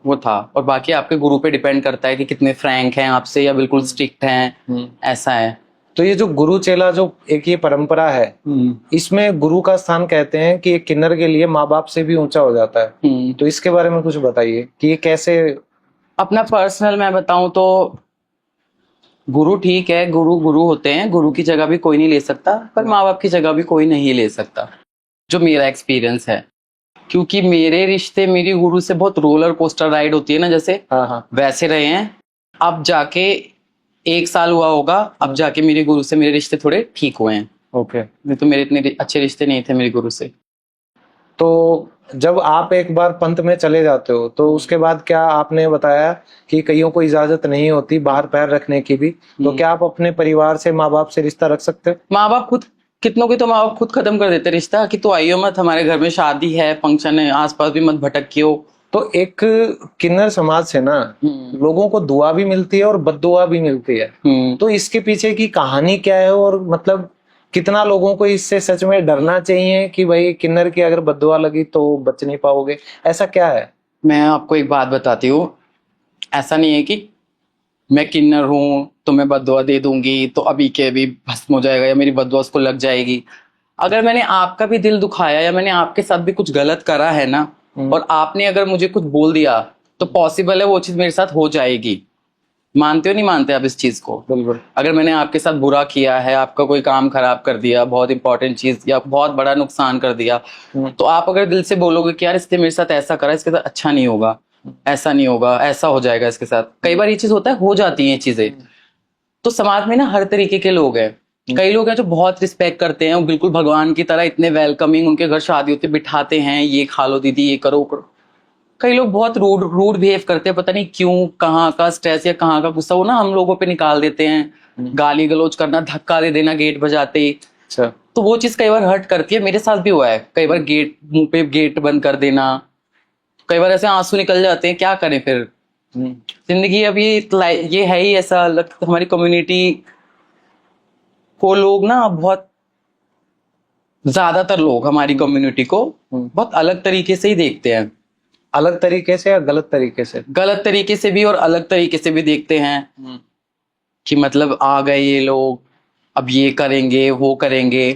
वो था। और बाकी आपके गुरु पे डिपेंड करता है कि कितने फ्रैंक हैं आपसे या बिल्कुल स्ट्रिक्ट हैं, ऐसा है। तो ये जो गुरु चेला जो एक ये परंपरा है, इसमें गुरु का स्थान कहते हैं कि एक किन्नर के लिए माँ बाप से भी ऊंचा हो जाता है। तो इसके बारे में कुछ बताइए कि ये कैसे? अपना पर्सनल मैं बताऊं तो गुरु ठीक है, गुरु गुरु होते हैं, गुरु की जगह भी कोई नहीं ले सकता, पर माँ बाप की जगह भी कोई नहीं ले सकता, जो मेरा एक्सपीरियंस है। क्योंकि मेरे रिश्ते मेरी गुरु से बहुत रोलर कोस्टर राइड होती है ना, जैसे हाँ हाँ। वैसे रहे हैं। अब जाके 1 साल हुआ होगा, अब जाके मेरे गुरु से मेरे रिश्ते थोड़े ठीक हुए हैं। ओके। नहीं तो मेरे इतने अच्छे रिश्ते नहीं थे मेरे गुरु से। तो जब आप एक बार पंथ में चले जाते हो तो उसके बाद क्या, आपने बताया कि कईयों को इजाजत नहीं होती बाहर पैर रखने की भी, तो क्या आप अपने परिवार से, माँ बाप से रिश्ता रख सकते हो? माँ बाप खुद, कितनों की तो माँ बाप खुद खत्म कर देते रिश्ता, कि तो आइयो मत, हमारे घर में शादी है, फंक्शन है, आसपास भी मत भटकियो। तो एक किन्नर समाज से ना लोगों को दुआ भी मिलती है और बद्दुआ भी मिलती है। तो इसके पीछे की कहानी क्या है, और मतलब कितना लोगों को इससे सच में डरना चाहिए कि भाई किन्नर की अगर बद्दुआ लगी तो बच नहीं पाओगे, ऐसा क्या है? मैं आपको एक बात बताती हूँ, ऐसा नहीं है कि मैं किन्नर हूँ तो मैं बद्दुआ दे दूंगी तो अभी के अभी भस्म हो जाएगा या मेरी बद्दुआ उसको लग जाएगी। अगर मैंने आपका भी दिल दुखाया या मैंने आपके साथ भी कुछ गलत करा है ना, और आपने अगर मुझे कुछ बोल दिया, तो पॉसिबल है वो चीज मेरे साथ हो जाएगी। मानते हो नहीं मानते आप इस चीज को? बिल्कुल। अगर मैंने आपके साथ बुरा किया है, आपका कोई काम खराब कर दिया, बहुत इंपॉर्टेंट चीज, या बहुत बड़ा नुकसान कर दिया, तो आप अगर दिल से बोलोगे कि यार इसने मेरे साथ ऐसा करा, इसके साथ अच्छा नहीं होगा, ऐसा नहीं होगा, ऐसा हो जाएगा इसके साथ, कई बार ये चीज होता है, हो जाती है ये चीजें। तो समाज में ना हर तरीके के लोग हैं। कई लोग हैं जो बहुत रिस्पेक्ट करते हैं, वो बिल्कुल भगवान की तरह इतने वेलकमिंग, उनके घर शादी होती बिठाते हैं, ये खा लो दीदी, ये करो करो। कई लोग बहुत रूड बिहेव करते हैं, पता नहीं क्यों, कहाँ का स्ट्रेस या कहाँ का गुस्सा वो ना हम लोगों पे निकाल देते हैं। गाली गलौज करना, धक्का दे देना गेट बजाते ही। अच्छा। तो वो चीज कई बार हर्ट करती है, मेरे साथ भी हुआ है कई बार, गेट, मुंह पे गेट बंद कर देना, कई बार ऐसे आंसू निकल जाते हैं, क्या करें फिर। जिंदगी अब ये है ही ऐसा, हमारी कम्युनिटी को लोग ना बहुत, ज्यादातर लोग हमारी कम्युनिटी को बहुत अलग तरीके से ही देखते हैं। अलग तरीके से या गलत तरीके से? गलत तरीके से भी और अलग तरीके से भी देखते हैं कि मतलब आ गए ये लोग, अब ये करेंगे वो करेंगे।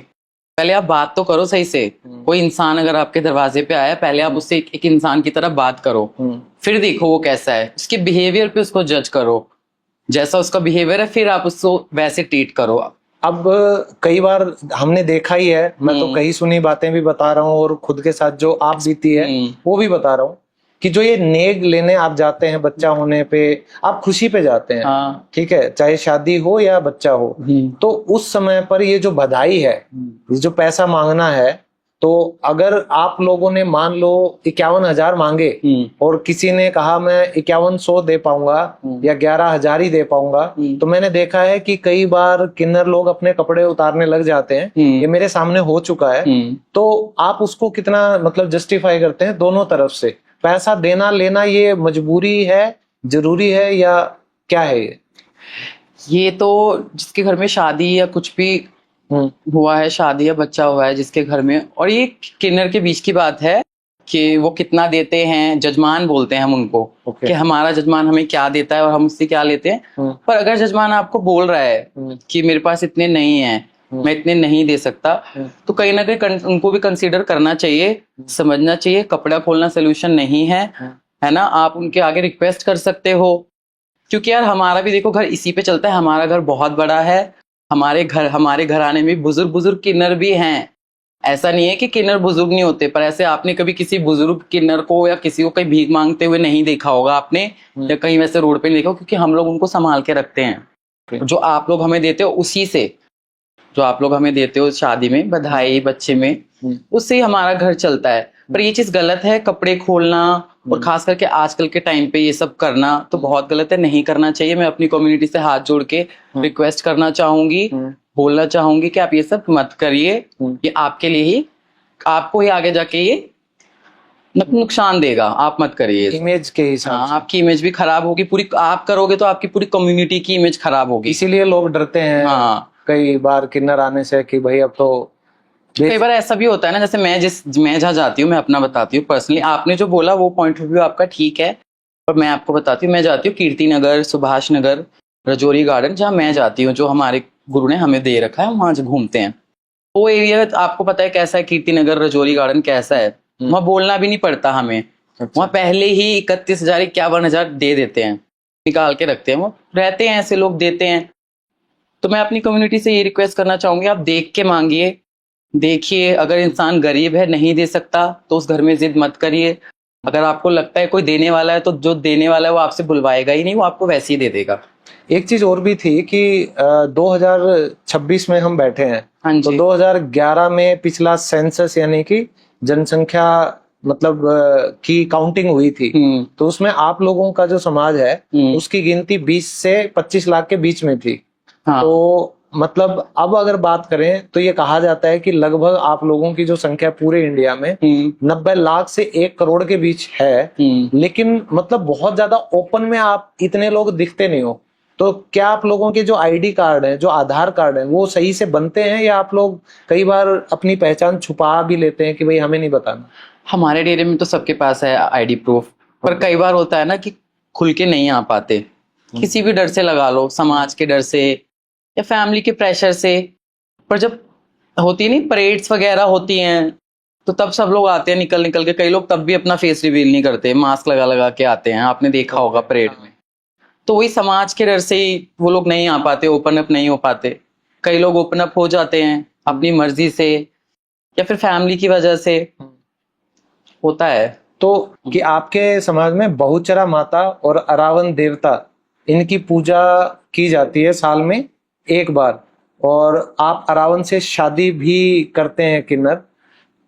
पहले आप बात तो करो सही से। कोई इंसान अगर आपके दरवाजे पे आया, पहले आप उससे एक इंसान की तरह बात करो, फिर देखो वो कैसा है, उसके बिहेवियर पे उसको जज करो। जैसा उसका बिहेवियर है फिर आप उसको वैसे ट्रीट करो। अब कई बार हमने देखा ही है, मैं तो कई सुनी बातें भी बता रहा हूँ और खुद के साथ जो आप बीती है वो भी बता रहा हूँ कि जो ये नेग लेने आप जाते हैं बच्चा होने पे, आप खुशी पे जाते हैं, हाँ। ठीक है, चाहे शादी हो या बच्चा हो, तो उस समय पर ये जो बधाई है, ये जो पैसा मांगना है, तो अगर आप लोगों ने मान लो 51,000 मांगे और किसी ने कहा मैं 5100 दे पाऊंगा या 11,000 ही दे पाऊंगा, तो मैंने देखा है कि कई बार किन्नर लोग अपने कपड़े उतारने लग जाते हैं। ये मेरे सामने हो चुका है। तो आप उसको कितना मतलब जस्टिफाई करते हैं दोनों तरफ से? पैसा देना लेना ये मजबूरी है, जरूरी है, या क्या है ये तो जिसके घर में शादी या कुछ भी हुआ है, शादी या बच्चा हुआ है जिसके घर में, और ये किन्नर के बीच की बात है कि वो कितना देते हैं। जजमान बोलते हैं हम उनको कि हमारा जजमान हमें क्या देता है और हम उससे क्या लेते हैं। पर अगर जजमान आपको बोल रहा है कि मेरे पास इतने नहीं है, मैं इतने नहीं दे सकता, तो कहीं ना कहीं उनको भी कंसीडर करना चाहिए, समझना चाहिए कपड़ा खोलना सोल्यूशन नहीं है ना। आप उनके आगे रिक्वेस्ट कर सकते हो, क्योंकि यार हमारा भी देखो घर इसी पे चलता है। हमारा घर बहुत बड़ा है, हमारे घराने में बुजुर्ग किन्नर भी हैं। ऐसा नहीं है कि किन्नर बुजुर्ग नहीं होते, पर ऐसे आपने कभी किसी बुजुर्ग किन्नर को या किसी को कहीं भीख मांगते हुए नहीं देखा होगा आपने, या कहीं वैसे रोड पे नहीं देखा, क्योंकि हम लोग उनको संभाल के रखते हैं। जो आप लोग हमें देते हो उसी से, जो आप लोग हमें देते हो शादी में, बधाई, बच्चे में, उससे ही हमारा घर चलता है। पर ये चीज गलत है, कपड़े खोलना और खास करके आजकल के टाइम पे ये सब करना तो बहुत गलत है, नहीं करना चाहिए। मैं अपनी कम्युनिटी से हाथ जोड़ के रिक्वेस्ट करना चाहूंगी, बोलना चाहूंगी कि आप ये सब मत करिए। ये आपके लिए ही, आपको ही आगे जाके ये नुकसान देगा, आप मत करिए। इमेज के हिसाब से आपकी इमेज भी खराब होगी पूरी। आप करोगे तो आपकी पूरी कम्युनिटी की इमेज खराब होगी, इसीलिए लोग डरते हैं कई बार किन्नर आने से कि भाई अब तो। कई बार ऐसा भी होता है ना, जैसे मैं जहाँ जाती हूँ, मैं अपना बताती हूँ पर्सनली। आपने जो बोला वो पॉइंट ऑफ व्यू आपका ठीक है, पर मैं आपको बताती हूँ। मैं जाती हूँ कीर्ति नगर, सुभाष नगर, रजौरी गार्डन, जहाँ मैं जाती हूँ, जो हमारे गुरु ने हमें दे रखा है, वहां घूमते हैं। वो एरिया आपको पता है कैसा है, कीर्ति नगर, रजौरी गार्डन कैसा है। वहाँ बोलना भी नहीं पड़ता हमें। वहाँ पहले ही 31,000 51,000 दे देते हैं, निकाल के रखते हैं। वो रहते हैं ऐसे लोग, देते हैं। तो मैं अपनी कम्युनिटी से ये रिक्वेस्ट करना चाहूंगी, आप देख के मांगिए, देखिए। अगर इंसान गरीब है, नहीं दे सकता, तो उस घर में जिद मत करिए। अगर आपको लगता है कोई देने वाला है, तो जो देने वाला है वो आपसे बुलवाएगा ही नहीं, वो आपको वैसे ही दे देगा। एक चीज और भी थी कि 2026 में हम बैठे हैं, तो 2011 में पिछला सेंसस यानी कि जनसंख्या मतलब की काउंटिंग हुई थी, तो उसमें आप लोगों का जो समाज है उसकी गिनती 20 से 25 लाख के बीच में थी। तो मतलब अब अगर बात करें तो ये कहा जाता है कि लगभग आप लोगों की जो संख्या पूरे इंडिया में 90 लाख से 1 करोड़ के बीच है, लेकिन मतलब बहुत ज्यादा ओपन में आप इतने लोग दिखते नहीं हो। तो क्या आप लोगों के जो आईडी कार्ड है, जो आधार कार्ड है, वो सही से बनते हैं, या आप लोग कई बार अपनी पहचान छुपा भी लेते हैं कि भाई हमें नहीं बताना? हमारे डेरे में तो सबके पास है आईडी प्रूफ, पर कई बार होता है ना कि खुल के नहीं आ पाते, किसी भी डर से, लगा लो समाज के डर से या फैमिली के प्रेशर से। पर जब होती नहीं परेड्स वगैरह होती हैं, तो तब सब लोग आते हैं निकल के। कई लोग तब भी अपना फेस रिवील नहीं करते, मास्क लगा के आते हैं, आपने देखा होगा परेड में। तो वही समाज के डर से ही वो लोग नहीं आ पाते, ओपन अप नहीं हो पाते। कई लोग ओपन अप हो जाते हैं अपनी मर्जी से या फिर फैमिली की वजह से, होता है। तो कि आपके समाज में बहुचरा माता और अरावन देवता, इनकी पूजा की जाती है साल में एक बार, और आप अरावन से शादी भी करते हैं किन्नर।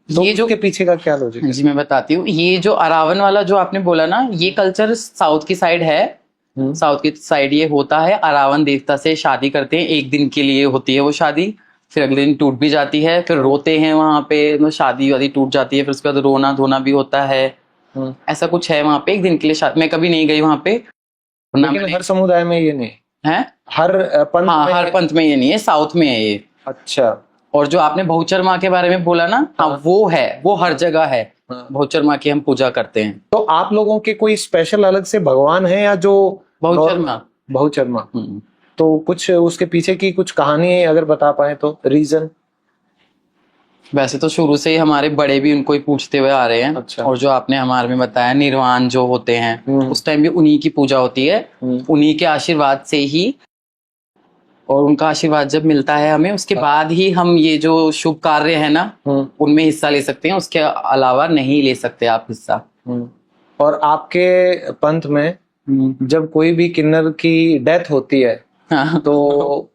तो ये जो के पीछे का क्या लॉजिक है? जी मैं बताती हूँ। ये जो अरावन वाला जो आपने बोला ना, ये कल्चर साउथ की साइड है। साउथ की साइड ये होता है, अरावन देवता से शादी करते हैं। 1 दिन के लिए होती है वो शादी, फिर अगले दिन टूट भी जाती है, फिर रोते हैं वहां पे। शादी वादी टूट जाती है, फिर उसके बाद रोना धोना भी होता है। ऐसा कुछ है वहां पे, 1 दिन के लिए शादी। मैं कभी नहीं गई वहां पे, लेकिन हर समुदाय में ये नहीं है, हर पंथ हर पंथ में ये नहीं है, साउथ में है ये। अच्छा। और जो आपने बहुचर माँ के बारे में बोला ना, हाँ वो है, वो हर जगह है। हाँ। बहुचर माँ की हम पूजा करते हैं। तो आप लोगों के कोई स्पेशल अलग से भगवान है या जो बहुचर माँ। बहुचर माँ? हम्म। तो कुछ उसके पीछे की कुछ कहानी अगर बता पाए तो, रीजन। वैसे तो शुरू से ही हमारे बड़े भी उनको ही पूछते हुए आ रहे हैं। अच्छा। और जो आपने हमारे में बताया निर्वाण जो होते हैं, हम्म। उस टाइम भी उन्हीं की पूजा होती है। उन्हीं के आशीर्वाद से ही, और उनका आशीर्वाद जब मिलता है हमें, उसके बाद ही हम ये जो शुभ कार्य है ना, उनमें हिस्सा ले सकते हैं। उसके अलावा नहीं ले सकते आप हिस्सा। और आपके पंथ में जब कोई भी किन्नर की डेथ होती है हाँ। तो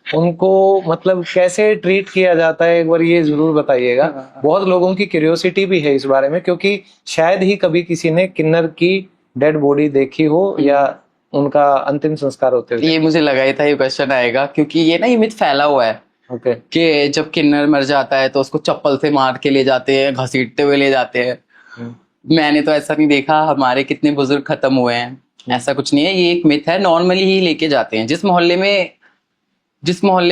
उनको मतलब कैसे ट्रीट किया जाता है, एक बार ये जरूर बताइएगा। बहुत लोगों की क्यूरियोसिटी भी है इस बारे में, क्योंकि शायद ही कभी किसी ने किन्नर की डेड बॉडी देखी हो या उनका अंतिम संस्कार होते हुए। ये मुझे लगा ही था ये क्वेश्चन आएगा, क्योंकि ये ना ये मिथ फैला हुआ है ओके। कि जब किन्नर मर जाता है तो उसको चप्पल से मार के ले जाते हैं, घसीटते हुए ले जाते हैं। मैंने तो ऐसा नहीं देखा, हमारे कितने बुजुर्ग खत्म हुए हैं। ऐसा कुछ नहीं है, ये एक मिथ है। नॉर्मली ही लेके जाते हैं। जिस मोहल्ले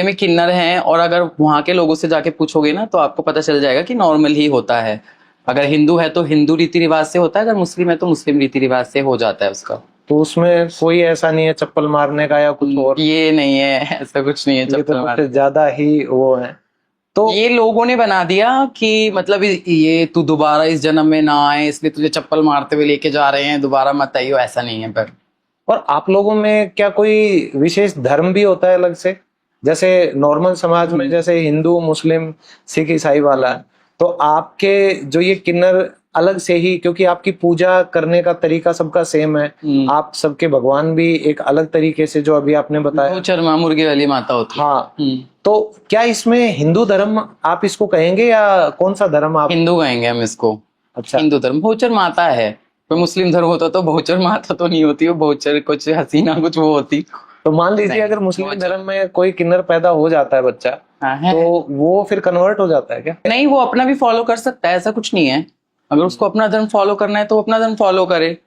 में किन्नर हैं, और अगर वहां के लोगों से जाके पूछोगे ना तो आपको पता चल जाएगा कि नॉर्मल ही होता है। अगर हिंदू है तो हिंदू रीति रिवाज से होता है, अगर मुस्लिम है तो मुस्लिम रीति रिवाज से हो जाता है उसका। तो उसमें कोई ऐसा नहीं है चप्पल मारने का या कुछ और? ये नहीं है, ऐसा कुछ नहीं है। ये तो चप्पल मारने कुछ ज्यादा ही वो है। तो ये लोगों ने बना दिया कि मतलब ये तू दोबारा इस जन्म में ना आए, इसलिए तुझे चप्पल मारते हुए लेके जा रहे हैं, दोबारा मत आइयो। ऐसा नहीं है। पर और आप लोगों में क्या कोई विशेष धर्म भी होता है अलग से? जैसे नॉर्मल समाज में जैसे हिंदू, मुस्लिम, सिख, ईसाई वाला, तो आपके जो ये किन्नर अलग से ही, क्योंकि आपकी पूजा करने का तरीका सबका सेम है, आप सबके भगवान भी एक अलग तरीके से, जो अभी आपने बताया, बहुचर माँ मुर्गे वाली माता होती है। हाँ। तो क्या इसमें हिंदू धर्म आप इसको कहेंगे या कौन सा धर्म आप? हिंदू कहेंगे हम इसको। अच्छा। हिंदू धर्म बहुचर माता है। कोई मुस्लिम धर्म होता तो बहुचर माता तो नहीं होती, वो बहुचर कुछ हसीना कुछ वो होती। तो मान लीजिए अगर मुस्लिम धर्म में कोई किन्नर पैदा हो जाता है बच्चा, तो वो फिर कन्वर्ट हो जाता है क्या? नहीं, वो अपना भी फॉलो कर सकता है, ऐसा कुछ नहीं है। अगर उसको अपना धर्म फॉलो करना है तो अपना धर्म फॉलो करे,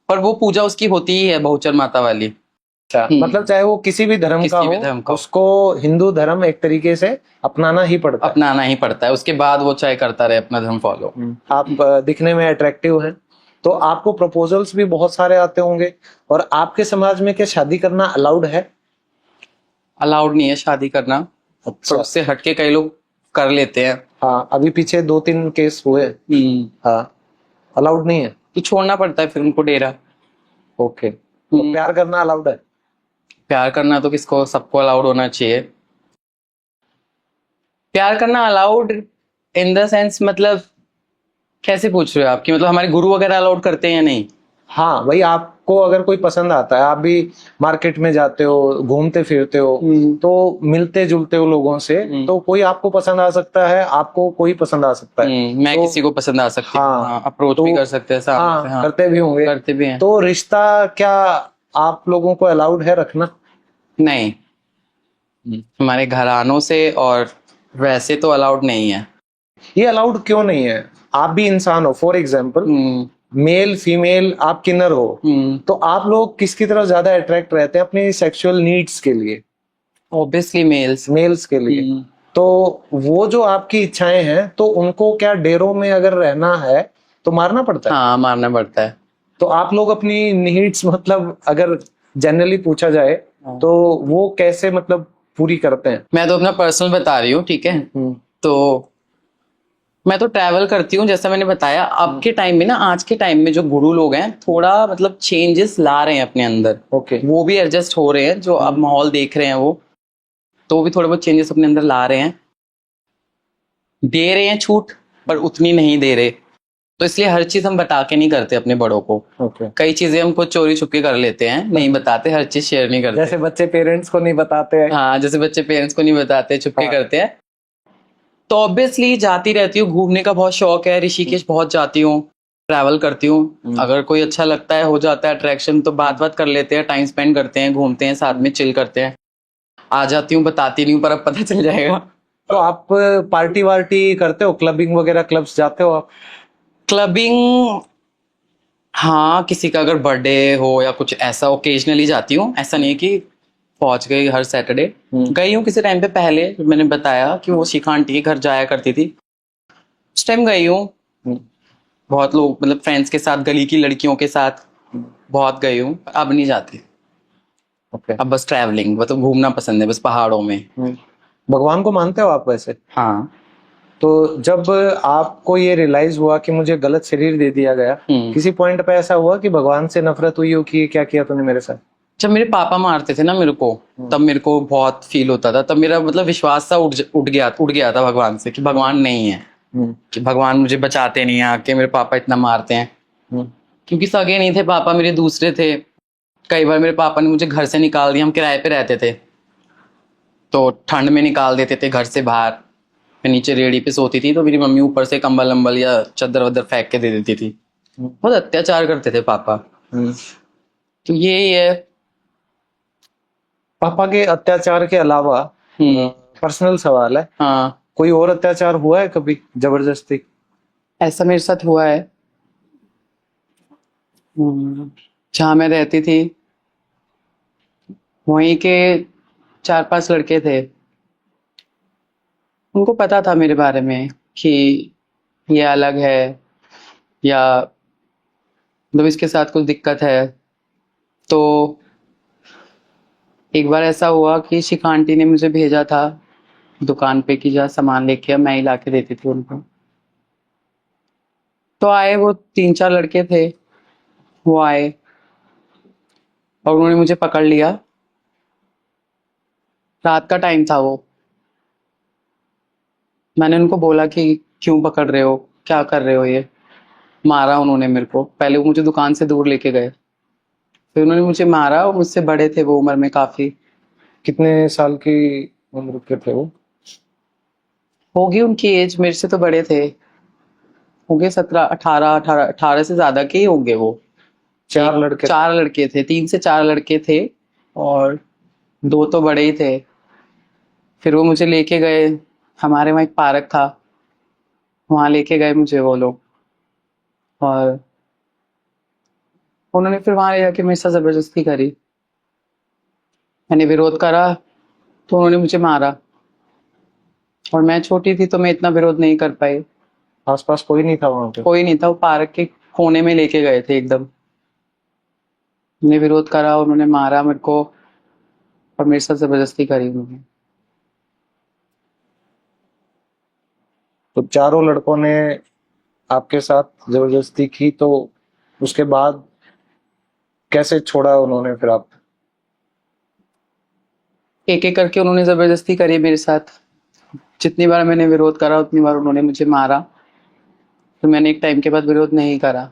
पर वो पूजा उसकी होती ही है बहुचर माता वाली। अच्छा, मतलब चाहे वो किसी भी धर्म का हो, उसको हिंदू धर्म एक तरीके से अपनाना ही पड़ता है। अपनाना ही पड़ता है, उसके बाद वो चाहे करता रहे अपना धर्म फॉलो। आप दिखने में अट्रैक्टिव हैं, तो आपको प्रपोजल्स भी बहुत सारे आते होंगे। और आपके समाज में क्या शादी करना अलाउड है? अलाउड नहीं है शादी करना। अच्छा। पर उससे हटके कई लोग कर लेते हैं। हाँ, अभी पीछे 2-3 केस हुए। हाँ, अलाउड नहीं है तो छोड़ना पड़ता है फिर उनको डेरा। ओके। तो प्यार करना अलाउड है? प्यार करना तो किसको, सबको अलाउड होना चाहिए। प्यार करना अलाउड इन द सेंस, मतलब कैसे पूछ रहे हो आप? कि मतलब हमारे गुरु वगैरह अलाउड करते हैं या नहीं? हाँ भाई, आपको अगर कोई पसंद आता है, आप भी मार्केट में जाते हो, घूमते फिरते हो, तो मिलते जुलते हो लोगों से, तो कोई आपको पसंद आ सकता है, आपको कोई पसंद आ सकता है। मैं तो, किसी को पसंद आ सकती हूँ। हाँ, अप्रोच तो, भी कर सकते हैं सामने से। हाँ, करते भी होंगे। करते भी हैं। तो रिश्ता क्या आप लोगों को अलाउड है रखना? नहीं, हमारे घरानों से और वैसे तो अलाउड नहीं है। ये अलाउड क्यों नहीं है? आप भी इंसान हो, फॉर एग्जाम्पल मेल फीमेल, आप किन्नर हो, तो आप लोग किसकी तरफ ज्यादा अट्रैक्ट रहते हैं अपनी सेक्सुअल नीड्स के लिए? ऑब्वियसली मेल्स के लिए। तो वो जो आपकी इच्छाएं हैं, तो उनको क्या डेरों में अगर रहना है तो मारना पड़ता है? हाँ, मारना पड़ता है। तो आप लोग अपनी नीड्स, मतलब अगर जनरली पूछा जाए तो वो कैसे मतलब पूरी करते हैं? मैं तो अपना पर्सनल बता रही हूँ, ठीक है? तो मैं तो ट्रैवल करती हूँ, जैसा मैंने बताया। अब के टाइम में ना, आज के टाइम में जो गुरु लोग हैं, थोड़ा मतलब चेंजेस ला रहे हैं अपने अंदर। ओके। वो भी एडजस्ट हो रहे हैं, जो अब माहौल देख रहे हैं वो, तो वो भी थोड़े बहुत चेंजेस अपने अंदर ला रहे हैं। दे रहे हैं छूट, पर उतनी नहीं दे रहे। तो इसलिए हर चीज हम बता के नहीं करते अपने बड़ों को। कई चीजें हम कुछ चोरी छुपके कर लेते हैं, नहीं बताते, हर चीज शेयर नहीं करते। जैसे बच्चे पेरेंट्स को नहीं बताते हैं। हाँ, जैसे बच्चे पेरेंट्स को नहीं बताते, छुपके करते हैं। तो ऑब्वियसली जाती रहती हूँ, घूमने का बहुत शौक है, ऋषिकेश बहुत जाती हूँ, ट्रैवल करती हूँ। अगर कोई अच्छा लगता है, हो जाता है अट्रैक्शन, तो बात कर लेते हैं, टाइम स्पेंड करते हैं, घूमते हैं, साथ में चिल करते हैं। आ जाती हूँ, बताती नहीं हूँ, पर अब पता चल जाएगा। तो आप पार्टी वार्टी करते हो, क्लबिंग वगैरह, क्लब्स जाते हो आप? क्लबिंग हाँ, किसी का अगर बर्थडे हो या कुछ ऐसा ओकेजनली जाती हूँ। ऐसा नहीं है कि पहुंच गई हर सैटरडे। गई हूँ किसी टाइम पे, पहले मैंने बताया कि वो शिखा आंटी के घर जाया करती थी, उस टाइम गई हूँ। बहुत लोग मतलब फ्रेंड्स के साथ, गली की लड़कियों के साथ बहुत गई हूँ। अब नहीं जाती। ओके। अब बस ट्रैवलिंग, मतलब घूमना पसंद है बस पहाड़ों में। भगवान को मानते हो आप वैसे? हाँ। तो जब आपको ये रियलाइज हुआ कि मुझे गलत शरीर दे दिया गया, किसी पॉइंट पे ऐसा हुआ कि भगवान से नफरत हुई हो कि ये क्या किया तूने मेरे साथ? जब मेरे पापा मारते थे ना मेरे को, तब मेरे को बहुत फील होता था। तब मेरा मतलब विश्वास सा उठ गया था भगवान से, कि भगवान नहीं है, कि भगवान मुझे बचाते नहीं है आके, मेरे पापा इतना मारते हैं। क्योंकि सगे नहीं थे पापा, मेरे दूसरे थे। कई बार मेरे पापा ने मुझे घर से निकाल दिया, हम किराए पे रहते थे, तो ठंड में निकाल देते थे घर से बाहर। मैं नीचे रेड़ी पे सोती थी तो मेरी मम्मी ऊपर से कंबल वंबल या चद्दर वद्दर फेंक के दे देती थी। बहुत अत्याचार करते थे पापा। तो यही है। पापा के अत्याचार के अलावा पर्सनल सवाल है, हाँ, कोई और अत्याचार हुआ है कभी जबरदस्ती? ऐसा मेरे साथ हुआ है। जहाँ मैं रहती थी वहीं के 4-5 लड़के थे, उनको पता था मेरे बारे में कि ये अलग है, या मतलब इसके साथ कुछ दिक्कत है। तो एक बार ऐसा हुआ कि शिखा आंटी ने मुझे भेजा था दुकान पे कि जा सामान लेके आ, मैं ही ला के देती थी उनको। तो आए वो 3-4 लड़के थे, वो आए और उन्होंने मुझे पकड़ लिया। रात का टाइम था वो। मैंने उनको बोला कि क्यों पकड़ रहे हो, क्या कर रहे हो ये। मारा उन्होंने मेरे को। पहले वो मुझे दुकान से दूर लेके गए, फिर उन्होंने मुझे मारा। और मुझसे बड़े थे वो उम्र में काफी। कितने साल की उम्र के थे वो? होगी उनकी एज, मेरे से तो बड़े थे, होंगे 17-18 से ज्यादा के ही होंगे वो। 4 लड़के थे, 3 से 4 लड़के थे और 2 तो बड़े ही थे। फिर वो मुझे लेके गए, हमारे वहाँ एक पार्क था, वहां लेके गए मुझे वो लोग। और उन्होंने फिर वहां ले जाके मेरे साथ जबरदस्ती करी। मैंने विरोध करा तो उन्होंने मुझे मारा, और मैं छोटी थी तो मैं इतना विरोध नहीं कर पाई। आसपास कोई नहीं था वहां पे? कोई नहीं था, वो पार्क के कोने में लेके गए थे एकदम। मैंने विरोध करा, उन्होंने मारा मेरे को और मेरे साथ जबरदस्ती करी उन्होंने। तो चारों लड़कों ने आपके साथ जबरदस्ती की, तो उसके बाद कैसे छोड़ा उन्होंने फिर आप? एक एक करके उन्होंने जबरदस्ती करी मेरे साथ। जितनी बार मैंने विरोध करा उतनी बार उन्होंने मुझे मारा। तो मैंने एक टाइम के बाद विरोध नहीं करा।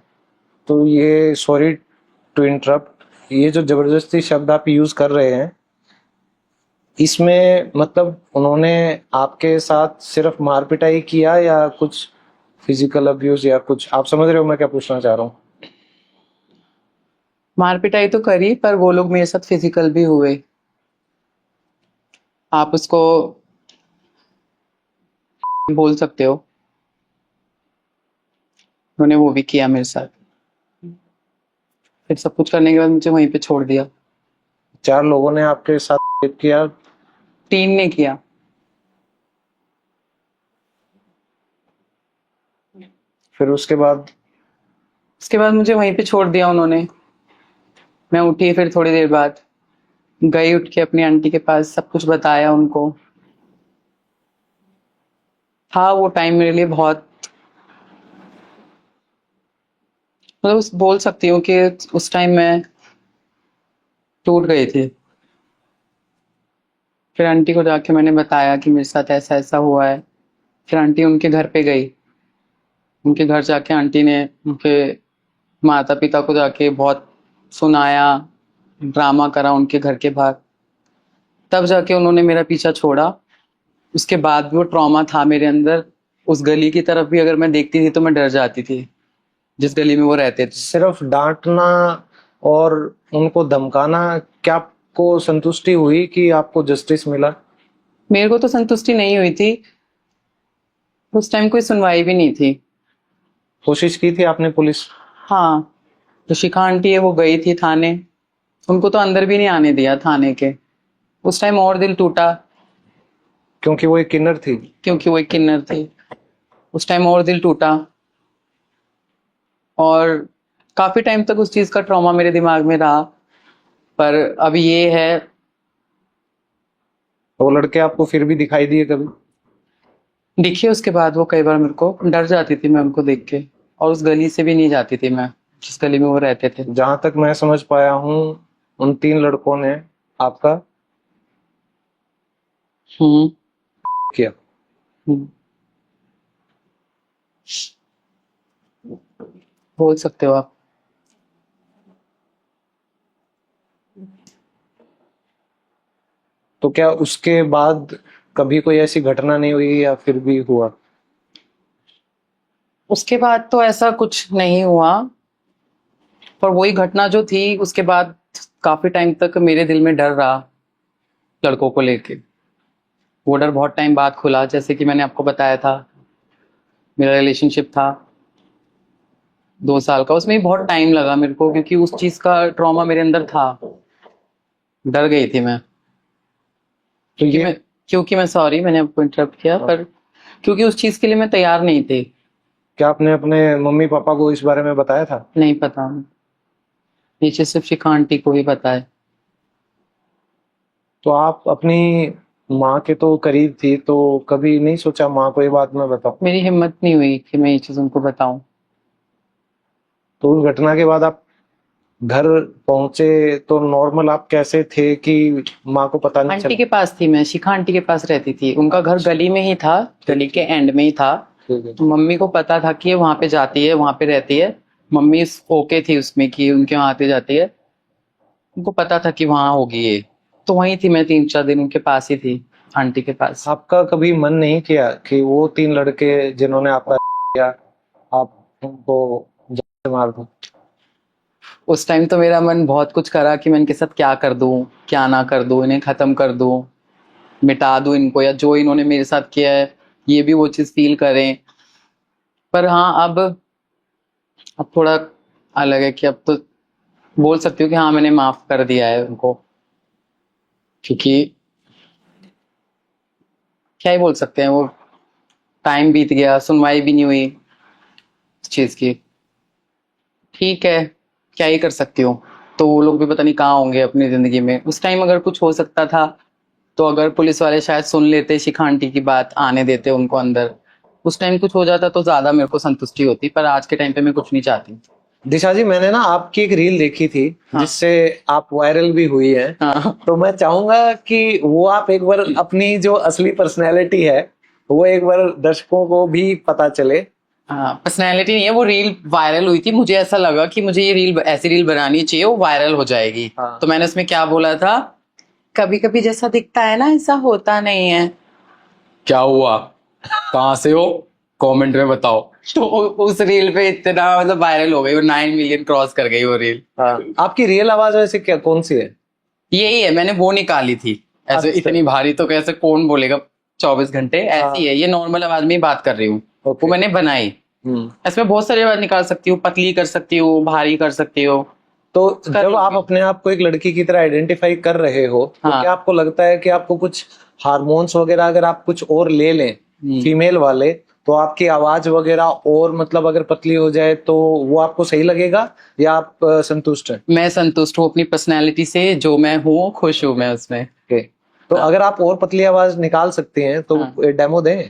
तो ये, सॉरी टू इंटरप्ट, ये जो जबरदस्ती शब्द आप यूज कर रहे हैं, इसमें मतलब उन्होंने आपके साथ सिर्फ मार पिटाई किया या कुछ फिजिकल अब्यूज या कुछ? आप समझ रहे हो मैं क्या पूछना चाह रहा हूँ? मार पिटाई तो करी, पर वो लोग मेरे साथ फिजिकल भी हुए। आप उसको बोल सकते हो। उन्होंने वो भी किया मेरे साथ। फिर सब कुछ करने के बाद मुझे वहीं पे छोड़ दिया। 4 लोगों ने आपके साथ रेप किया? 3 ने किया। फिर उसके बाद मुझे वहीं पे छोड़ दिया उन्होंने। मैं उठी फिर थोड़ी देर बाद, गई उठ के अपनी आंटी के पास, सब कुछ बताया उनको। था वो टाइम मेरे लिए बहुत, मतलब बोल सकती हूँ कि उस टाइम मैं टूट गई थी। फिर आंटी को जाके मैंने बताया कि मेरे साथ ऐसा ऐसा हुआ है। फिर आंटी उनके घर पे गई। उनके घर जाके आंटी ने उनके माता पिता को जाके बहुत सुनाया, ड्रामा करा उनके घर के बाहर। तब जाके उन्होंने मेरा पीछा छोड़ा। उसके बाद भी वो ट्रॉमा था मेरे अंदर। उस गली की तरफ भी अगर मैं देखती थी तो मैं डर जाती थी, जिस गली में वो रहते थे। सिर्फ डांटना और उनको धमकाना, क्या आपको संतुष्टि हुई कि आपको जस्टिस मिला? मेरे को तो संतुष्टि नहीं हुई थी। उस टाइम कोई सुनवाई भी नहीं थी। कोशिश की थी आपने पुलिस? हाँ, तो शिखा आंटी है वो गई थी थाने, उनको तो अंदर भी नहीं आने दिया थाने के। उस टाइम और दिल टूटा क्योंकि वो एक किन्नर थी। क्योंकि वो एक किन्नर थी। उस टाइम और दिल टूटा और काफी टाइम तक उस चीज का ट्रॉमा मेरे दिमाग में रहा। पर अब ये है, वो लड़के आपको फिर भी दिखाई दिए कभी? दिखे उसके बाद वो कई बार मेरे को, डर जाती थी मैं उनको देख के, और उस गली से भी नहीं जाती थी मैं जिस गली में वो रहते थे। जहां तक मैं समझ पाया हूँ, उन 3 लड़कों ने आपका हम्म किया। हम्म। बोल सकते हो आप। तो क्या उसके बाद कभी कोई ऐसी घटना नहीं हुई या फिर भी हुआ? उसके बाद तो ऐसा कुछ नहीं हुआ, पर वही घटना जो थी उसके बाद काफी टाइम तक मेरे दिल में डर रहा लड़कों को लेके। वो डर बहुत टाइम बाद खुला, जैसे कि मैंने आपको बताया था मेरा रिलेशनशिप था 2 साल का, उसमें भी बहुत टाइम लगा मेरे को, क्योंकि उस चीज का ट्रॉमा मेरे अंदर था। डर गई थी मैं। तो ये क्योंकि मैं सॉरी मैंने आपको इंटरप्ट किया, पर क्योंकि उस चीज के लिए मैं तैयार नहीं थी। क्या आपने अपने मम्मी पापा को इस बारे में बताया था? नहीं पता, नीचे सिर्फ शिखा आंटी को ही पता है। तो आप अपनी माँ के तो करीब थी, तो कभी नहीं सोचा माँ को ये बात मैं बताऊं? मेरी हिम्मत नहीं हुई कि मैं ये चीज उनको बताऊं। तो उस घटना के बाद आप घर पहुंचे तो नॉर्मल आप कैसे थे कि माँ को पता नहीं आंटी चला? के पास थी मैं, शिखा आंटी के पास रहती थी। उनका घर गली में ही था, गली के एंड में ही था। ठीक है। तो मम्मी को पता था कि ये वहां पे जाती है, वहां पे रहती है। मम्मी ओके थी उसमें कि उनके वहां आते जाती है। उनको पता था कि वहां होगी ये, तो वहीं थी मैं 3-4 दिन उनके पास ही थी, आंटी के पास। आपका कभी मन नहीं किया कि वो 3 लड़के जिन्होंने आपका किया, आप उनको जान से मार दो? उस टाइम तो मेरा मन बहुत कुछ करा कि मैं इनके साथ क्या कर दूं, क्या ना कर दूं, इन्हें खत्म कर दूं, मिटा दूं इनको, या जो इन्होंने मेरे साथ किया है ये भी वो चीज फील करें। पर हाँ, अब थोड़ा अलग है कि अब तो बोल सकती हूँ कि हाँ मैंने माफ कर दिया है उनको। क्योंकि क्या ही बोल सकते हैं, वो टाइम बीत गया, सुनवाई भी नहीं हुई इस चीज की। ठीक है, क्या ही कर सकती हूँ। तो वो लोग भी पता नहीं कहाँ होंगे अपनी जिंदगी में। उस टाइम अगर कुछ हो सकता था तो अगर पुलिस वाले शायद सुन लेते, शिखा आंटी की बात आने देते उनको अंदर, उस टाइम कुछ हो जाता तो ज्यादा मेरे को संतुष्टि होती। पर आज के टाइम पे मैं कुछ नहीं चाहती। दिशा जी, मैंने ना आपकी एक रील देखी थी जिससे आप वायरल भी हुई है। हाँ। तो मैं चाहूंगा कि वो आप एक बार अपनी जो असली पर्सनैलिटी है वो एक बार दर्शकों को भी पता चले। हाँ, पर्सनैलिटी नहीं है, वो रील वायरल हुई थी। मुझे ऐसा लगा कि मुझे ये रील, ऐसी रील बनानी चाहिए, वो वायरल हो जाएगी। हाँ। तो मैंने उसमें क्या बोला था, कभी कभी जैसा दिखता है ना ऐसा होता नहीं है। क्या हुआ, कहाँ से हो, कमेंट में बताओ। तो उस रील पे इतना मतलब वायरल हो गई, वो 9 मिलियन क्रॉस कर गई वो रील। आपकी रियल आवाज वैसे क्या कौन सी है? यही है, मैंने वो निकाली थी। ऐसे अच्छा। इतनी भारी तो कैसे कौन बोलेगा 24 घंटे, ऐसी है ये, नॉर्मल आवाज में ही बात कर रही हूँ। वो मैंने बनाई। इसमें बहुत सारी आवाज निकाल सकती हूँ, पतली कर सकती हूँ, भारी कर सकती हूँ। तो जब आप अपने आप को एक लड़की की तरह आइडेंटिफाई कर रहे हो तो हाँ। क्या आपको लगता है कि आपको कुछ हार्मोन्स वगैरह अगर आप कुछ और ले लें फीमेल वाले तो आपकी आवाज वगैरह और मतलब अगर पतली हो जाए तो वो आपको सही लगेगा या आप संतुष्ट हैं? मैं संतुष्ट हूँ अपनी पर्सनैलिटी से, जो मैं हूँ खुश हूँ मैं उसमें। तो अगर आप और पतली आवाज निकाल सकते हैं तो डेमो दें।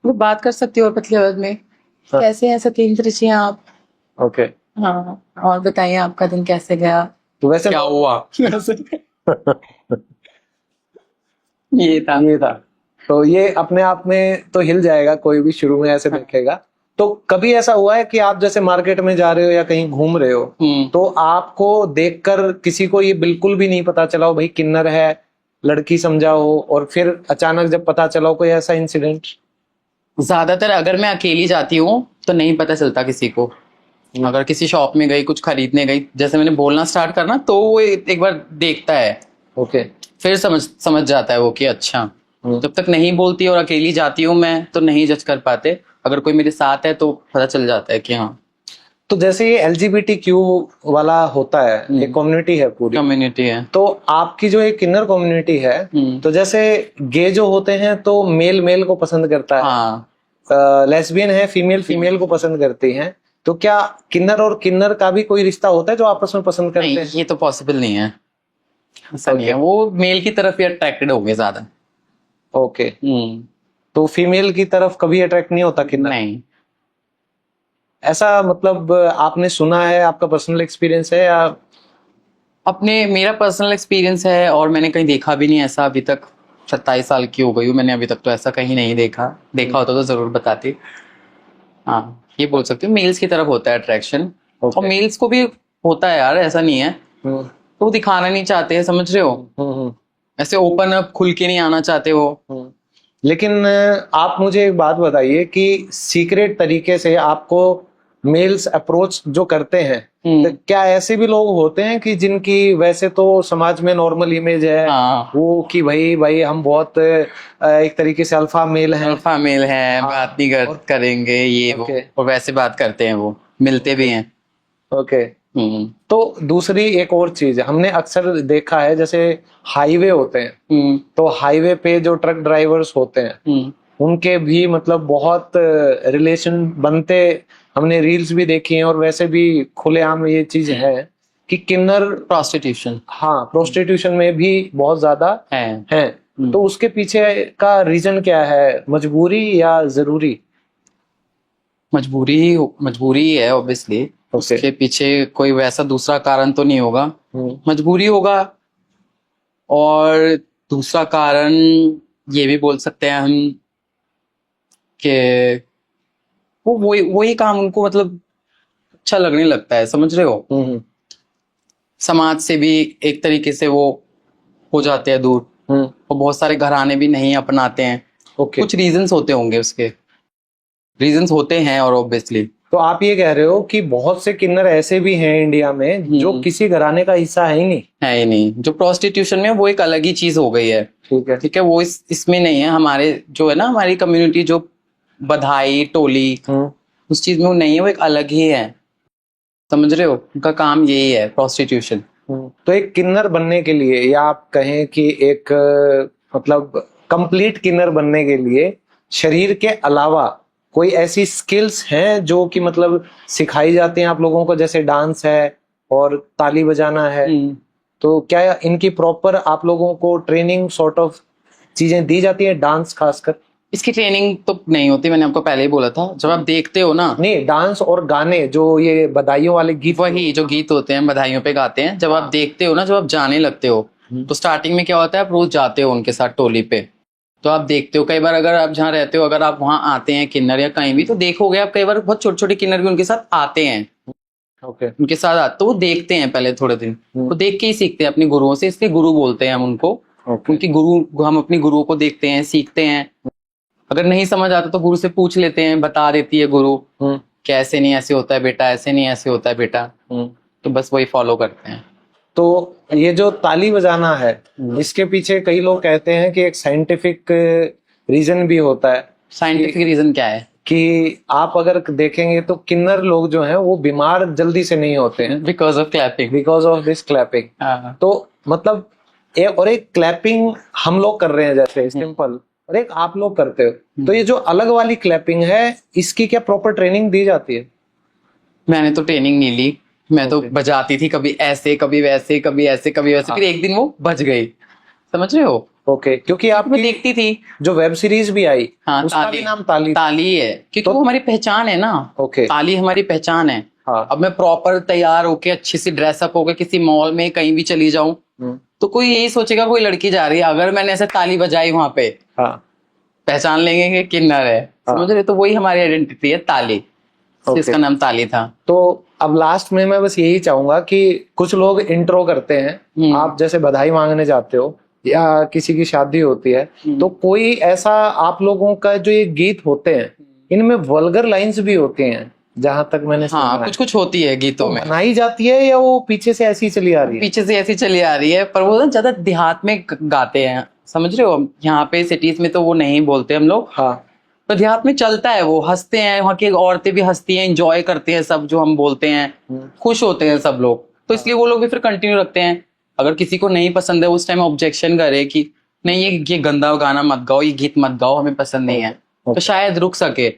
वो बात कर सकती हूँ और पतली आवाज में। कैसे हैं सतीन त्रिची आप? ओके। हाँ, और बताइए आपका दिन कैसे गया? तो वैसे क्या हुआ? ये था। तो ये अपने आप में तो हिल जाएगा, कोई भी शुरू में ऐसे देखेगा। तो कभी ऐसा हुआ है कि आप जैसे मार्केट में जा रहे हो या कहीं घूम रहे हो तो आपको देखकर किसी को ये बिल्कुल भी नहीं पता चला हो भाई किन्नर है, लड़की समझा हो, और फिर अचानक जब पता चला हो कोई ऐसा इंसिडेंट? ज्यादातर अगर मैं अकेली जाती हूँ तो नहीं पता चलता किसी को। अगर किसी शॉप में गई, कुछ खरीदने गई, जैसे मैंने बोलना स्टार्ट करना तो वो एक बार देखता है। ओके। फिर समझ जाता है वो कि अच्छा। जब तक नहीं बोलती और अकेली जाती हूँ मैं तो नहीं जज कर पाते। अगर कोई मेरे साथ है तो पता चल जाता है कि हाँ। तो जैसे ये LGBTQ वाला होता है, एक कम्युनिटी है पूरी, कम्युनिटी है। तो आपकी जो एक किन्नर कम्युनिटी है, तो जैसे गे जो होते हैं तो मेल मेल को पसंद करता है, हाँ, लेस्बियन है फीमेल फीमेल को पसंद करती हैं, तो क्या किन्नर और किन्नर का भी कोई रिश्ता होता है जो आपस में पसंद करते नहीं हैं? ये तो पॉसिबल नहीं है, ऐसा नहीं है। वो मेल की तरफ ही अट्रैक्टेड होंगे ज्यादा। ओके, तो फीमेल की तरफ कभी अट्रैक्ट नहीं होता किन्नर? नहीं, ऐसा मतलब आपने सुना है, आपका पर्सनल एक्सपीरियंस है या? अपने मेरा पर्सनल एक्सपीरियंस है और मैंने कहीं देखा भी नहीं ऐसा अभी तक। 27 साल की हो गई हूँ, मैंने अभी तक तो ऐसा कहीं नहीं देखा। देखा होता तो जरूर बताती। हाँ, ये बोल सकती हूँ मेल्स की तरफ होता है अट्रैक्शन। Okay. और मेल्स को भी होता है यार, ऐसा नहीं है। हम्म, तो वो दिखाना नहीं चाहते हैं, समझ रहे हो, हम्म, ऐसे ओपन अप खुल के नहीं आना चाहते वो। हम्म। लेकिन आप मुझे एक बात बताइए कि सीक्रेट तरीके से आपको मेल्स अप्रोच जो करते हैं, तो क्या ऐसे भी लोग होते हैं कि जिनकी वैसे तो समाज में नॉर्मल इमेज है, हाँ, वो कि भाई भाई हम बहुत एक तरीके से अल्फा मेल हैं, अल्फा मेल है, हाँ, बात नहीं करेंगे ये वो, Okay. और वैसे बात करते हैं, वो मिलते भी हैं। ओके। तो दूसरी एक और चीज हमने अक्सर देखा है, जैसे हाईवे होते हैं, तो हाईवे पे जो ट्रक ड्राइवर्स होते हैं उनके भी मतलब बहुत रिलेशन बनते, हमने रील्स भी देखी हैं और वैसे भी खुलेआम ये चीज है कि किन्नर, प्रोस्टिट्यूशन, हाँ, प्रोस्टिट्यूशन में भी बहुत ज्यादा है। तो उसके पीछे का रीजन क्या है, मजबूरी या जरूरी? मजबूरी ही है ऑब्वियसली। उसके पीछे कोई वैसा दूसरा कारण तो नहीं होगा, मजबूरी होगा। और दूसरा कारण ये भी बोल सकते हैं हम कि वो वही काम उनको मतलब अच्छा लगने लगता है, समझ रहे हो। समाज से भी एक तरीके से वो हो जाते हैं दूर, और बहुत सारे घराने भी नहीं अपनाते हैं। कुछ रीजंस होते होंगे, उसके रीजंस होते हैं और ऑब्वियसली। तो आप ये कह रहे हो कि बहुत से किन्नर ऐसे भी हैं इंडिया में जो किसी घराने का हिस्सा है ही नहीं। जो प्रोस्टिट्यूशन में वो एक अलग ही चीज हो गई है। ठीक है, वो इसमें नहीं है। हमारे जो है ना, हमारी कम्युनिटी जो बधाई टोली, उस चीज में वो नहीं है, वो एक अलग ही है, समझ रहे हो। उनका काम यही है, प्रोस्टिट्यूशन। तो एक किन्नर बनने के लिए, या आप कहें कि एक मतलब कंप्लीट किन्नर बनने के लिए शरीर के अलावा कोई ऐसी स्किल्स हैं जो कि मतलब सिखाई जाती हैं आप लोगों को, जैसे डांस है और ताली बजाना है, तो क्या इनकी प्रॉपर आप लोगों को ट्रेनिंग सॉर्ट ऑफ चीजें दी जाती है, डांस खासकर? इसकी ट्रेनिंग तो नहीं होती, मैंने आपको पहले ही बोला था। जब आप देखते हो ना, नहीं, डांस और गाने जो ये बधाइयों वाले गीत, वही जो गीत होते हैं बधाइयों पे गाते हैं, जब आप देखते हो ना, जब आप जाने लगते हो, तो स्टार्टिंग में क्या होता है, आप रोज जाते हो उनके साथ टोली पे, तो आप देखते हो कई बार, अगर आप जहाँ रहते हो, अगर आप वहां आते हैं किन्नर या कहीं भी, तो देखोगे आप कई बार बहुत छोटे छोटे किन्नर भी उनके साथ आते हैं। उनके साथ आते तो वो देखते हैं पहले थोड़े दिन, वो देख के ही सीखते हैं अपने गुरुओं से, इसलिए गुरु बोलते हैं हम उनको। उनकी गुरु, हम अपनी गुरुओं को देखते हैं, सीखते हैं। अगर नहीं समझ आता तो गुरु से पूछ लेते हैं, बता देती है गुरु कैसे नहीं ऐसे होता है बेटा, ऐसे नहीं ऐसे होता है बेटा, तो बस वही फॉलो करते हैं। तो ये जो ताली बजाना है, इसके पीछे कई लोग कहते हैं कि एक साइंटिफिक रीजन भी होता है। साइंटिफिक रीजन क्या है? कि आप अगर देखेंगे तो किन्नर लोग जो हैं वो बीमार जल्दी से नहीं होते हैं, because of clapping, because of this clapping. तो मतलब एक क्लैपिंग हम लोग कर रहे हैं जैसे सिंपल, और एक आप लोग करते हो, तो ये जो अलग वाली क्लैपिंग है, इसकी क्या प्रॉपर ट्रेनिंग दी जाती है? मैंने तो ट्रेनिंग नहीं ली, मैं तो बजाती थी, कभी ऐसे कभी वैसे, कभी ऐसे कभी वैसे, फिर एक दिन वो बज गई, समझ रहे हो। क्योंकि आप देखती थी जो वेब सीरीज भी आई, उसका भी नाम ताली है, क्योंकि वो हमारी पहचान है ना। ताली हमारी पहचान है। अब मैं प्रॉपर तैयार होके अच्छी सी ड्रेसअप होके किसी मॉल में कहीं भी चली जाऊं, तो कोई यही सोचेगा कोई लड़की जा रही है। अगर मैंने ऐसे ताली बजाई वहां पे, पहचान लेंगे कि किन्नर है, समझ रहे। तो वही हमारी आइडेंटिटी है, ताली, इसका नाम ताली था। तो अब लास्ट में मैं बस यही चाहूंगा कि कुछ लोग इंट्रो करते हैं, आप जैसे बधाई मांगने जाते हो या किसी की शादी होती है, तो कोई ऐसा आप लोगों का जो ये गीत होते हैं, इनमें वल्गर लाइंस भी होती हैं जहां तक मैंने सुना है। कुछ होती है गीतों में, बनाई जाती है या वो पीछे से ऐसी चली आ रही है? पीछे से ऐसी चली आ रही है, पर वो ज्यादा देहात में गाते हैं, समझ रहे हो। यहाँ पे सिटीज में तो वो नहीं बोलते हम लोग। तो देहात में चलता है, वो हंसते हैं, वहाँ की औरतें भी हंसती हैं, एंजॉय करते हैं सब जो हम बोलते हैं, खुश होते हैं सब लोग, तो इसलिए वो लोग भी फिर कंटिन्यू रखते हैं। अगर किसी को नहीं पसंद है उस टाइम ऑब्जेक्शन करे कि नहीं ये गंदा गाना मत गाओ, ये गीत मत गाओ, हमें पसंद नहीं है, तो शायद रुक सके।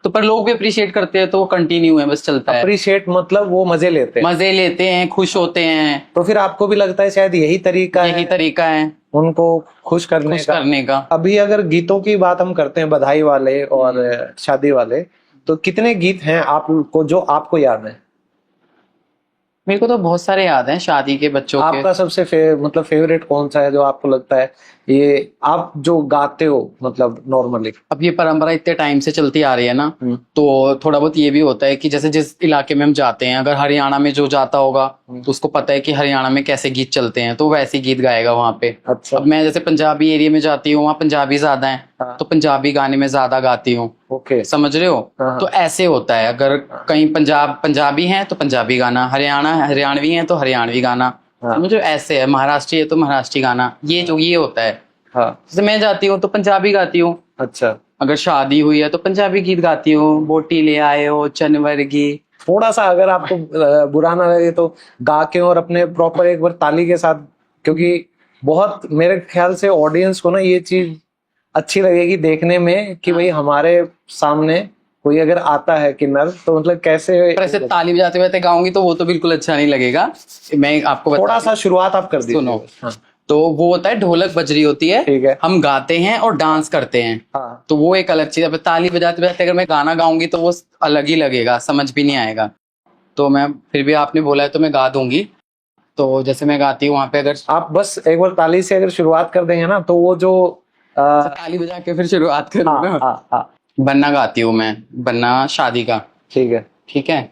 तो पर लोग भी अप्रिशिएट करते हैं तो वो कंटिन्यू है, बस चलता है। अप्रिशिएट मतलब वो मजे लेते हैं, मजे लेते हैं, खुश होते हैं। तो फिर आपको भी लगता है शायद यही तरीका यही है तरीका है उनको खुश करने खुश का। करने का। अभी अगर गीतों की बात हम करते हैं, बधाई वाले और शादी वाले, तो कितने गीत हैं आपको जो आपको याद है? मेरे को तो बहुत सारे याद हैं शादी के, बच्चों के। आपका सबसे मतलब फेवरेट कौन सा है जो आपको लगता है ये आप जो गाते हो मतलब नॉर्मली? अब ये परंपरा इतने टाइम से चलती आ रही है ना, तो थोड़ा बहुत ये भी होता है कि जैसे जिस इलाके में हम जाते हैं, अगर हरियाणा में जो जाता होगा तो उसको पता है कि हरियाणा में कैसे गीत चलते हैं, तो वैसे ही गीत गाएगा वहाँ पे। अच्छा। अब मैं जैसे पंजाबी एरिया में जाती हूँ, वहाँ पंजाबी ज्यादा है, हाँ। तो पंजाबी गाने में ज्यादा गाती हूँ। ओके, समझ रहे हो? हाँ। तो ऐसे होता है, अगर कहीं पंजाबी है तो पंजाबी गाना, हरियाणवी है तो हरियाणवी गाना, हाँ। समझो ऐसे है। महाराष्ट्री है तो महाराष्ट्री गाना, ये होता है। हाँ। जैसे मैं जाती हूँ तो पंजाबी गाती हूँ, अच्छा। अगर शादी हुई है तो पंजाबी गीत गाती हूँ, बोटी ले आए हो चनवर्गी। थोड़ा सा अगर आपको बुरा ना लगे तो गा के और अपने प्रॉपर एक बार ताली के साथ, क्योंकि बहुत मेरे ख्याल से ऑडियंस को ना ये चीज अच्छी लगेगी देखने में कि भाई हमारे सामने कोई अगर आता है किन्नर तो मतलब कैसे। पर ऐसे ताली बजाते बजाते गाऊंगी तो वो तो बिल्कुल अच्छा नहीं लगेगा। मैं आपको थोड़ा सा शुरुआत आप कर दीजिए। सुनो। हाँ। तो वो होता है, ढोलक बज रही होती है, ठीक है। हम गाते हैं और डांस करते हैं, हाँ। तो वो एक अलग चीज है। ताली बजाते बजाते अगर मैं गाना गाऊंगी तो वो अलग ही लगेगा, समझ भी नहीं आएगा। तो मैं फिर भी आपने बोला है तो मैं गा दूंगी। तो जैसे मैं गाती हूँ वहां पे, अगर आप बस एक बार ताली से अगर शुरुआत कर देंगे ना तो वो जो ताली बजा के फिर शुरुआत करूँ हाँ, ना। हाँ, हाँ। बन्ना गाती हूँ मैं, बन्ना शादी का। ठीक है। ठीक है।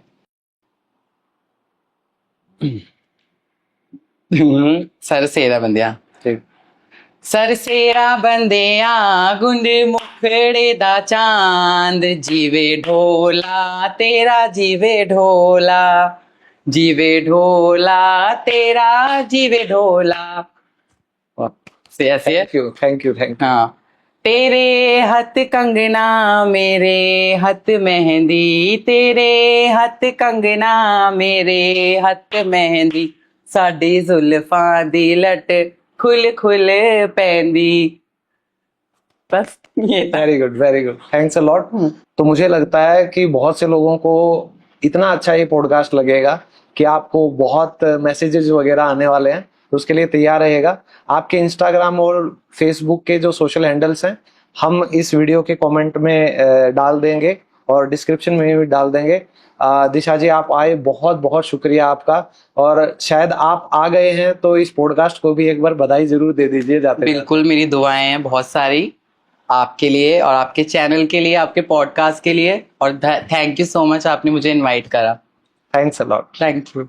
सर सेरा बंदिया, ठीक। सर सेरा बंदिया गुंड मुखड़े दा चांद, जीवे ढोला तेरा जीवे ढोला, जीवे ढोला तेरा जीवे ढोला। से ऐसे है। Thank you. हाँ। तेरे हथ कंगना मेरे हथ मेहंदी, तेरे हथ कंगना मेरे हथ मेहंदी, साडी जुल्फां दी लट खुल खुल पैंदी। बस ये था। Very good, thanks a lot. तो मुझे लगता है कि बहुत से लोगों को इतना अच्छा ये पॉडकास्ट लगेगा कि आपको बहुत मैसेजेस वगैरह आने वाले हैं, तो उसके लिए तैयार रहेगा। आपके इंस्टाग्राम और फेसबुक के जो सोशल हैंडल्स हैं हम इस वीडियो के कमेंट में डाल देंगे और डिस्क्रिप्शन में भी डाल देंगे। दिशा जी आप आए, बहुत बहुत शुक्रिया आपका, और शायद आप आ गए हैं तो इस पॉडकास्ट को भी एक बार बधाई जरूर दे दीजिए जाते। बिल्कुल, मेरी दुआएं हैं बहुत सारी आपके लिए और आपके चैनल के लिए, आपके पॉडकास्ट के लिए, और थैंक यू सो मच, आपने मुझे इनवाइट करा। Thanks a lot. Thank you.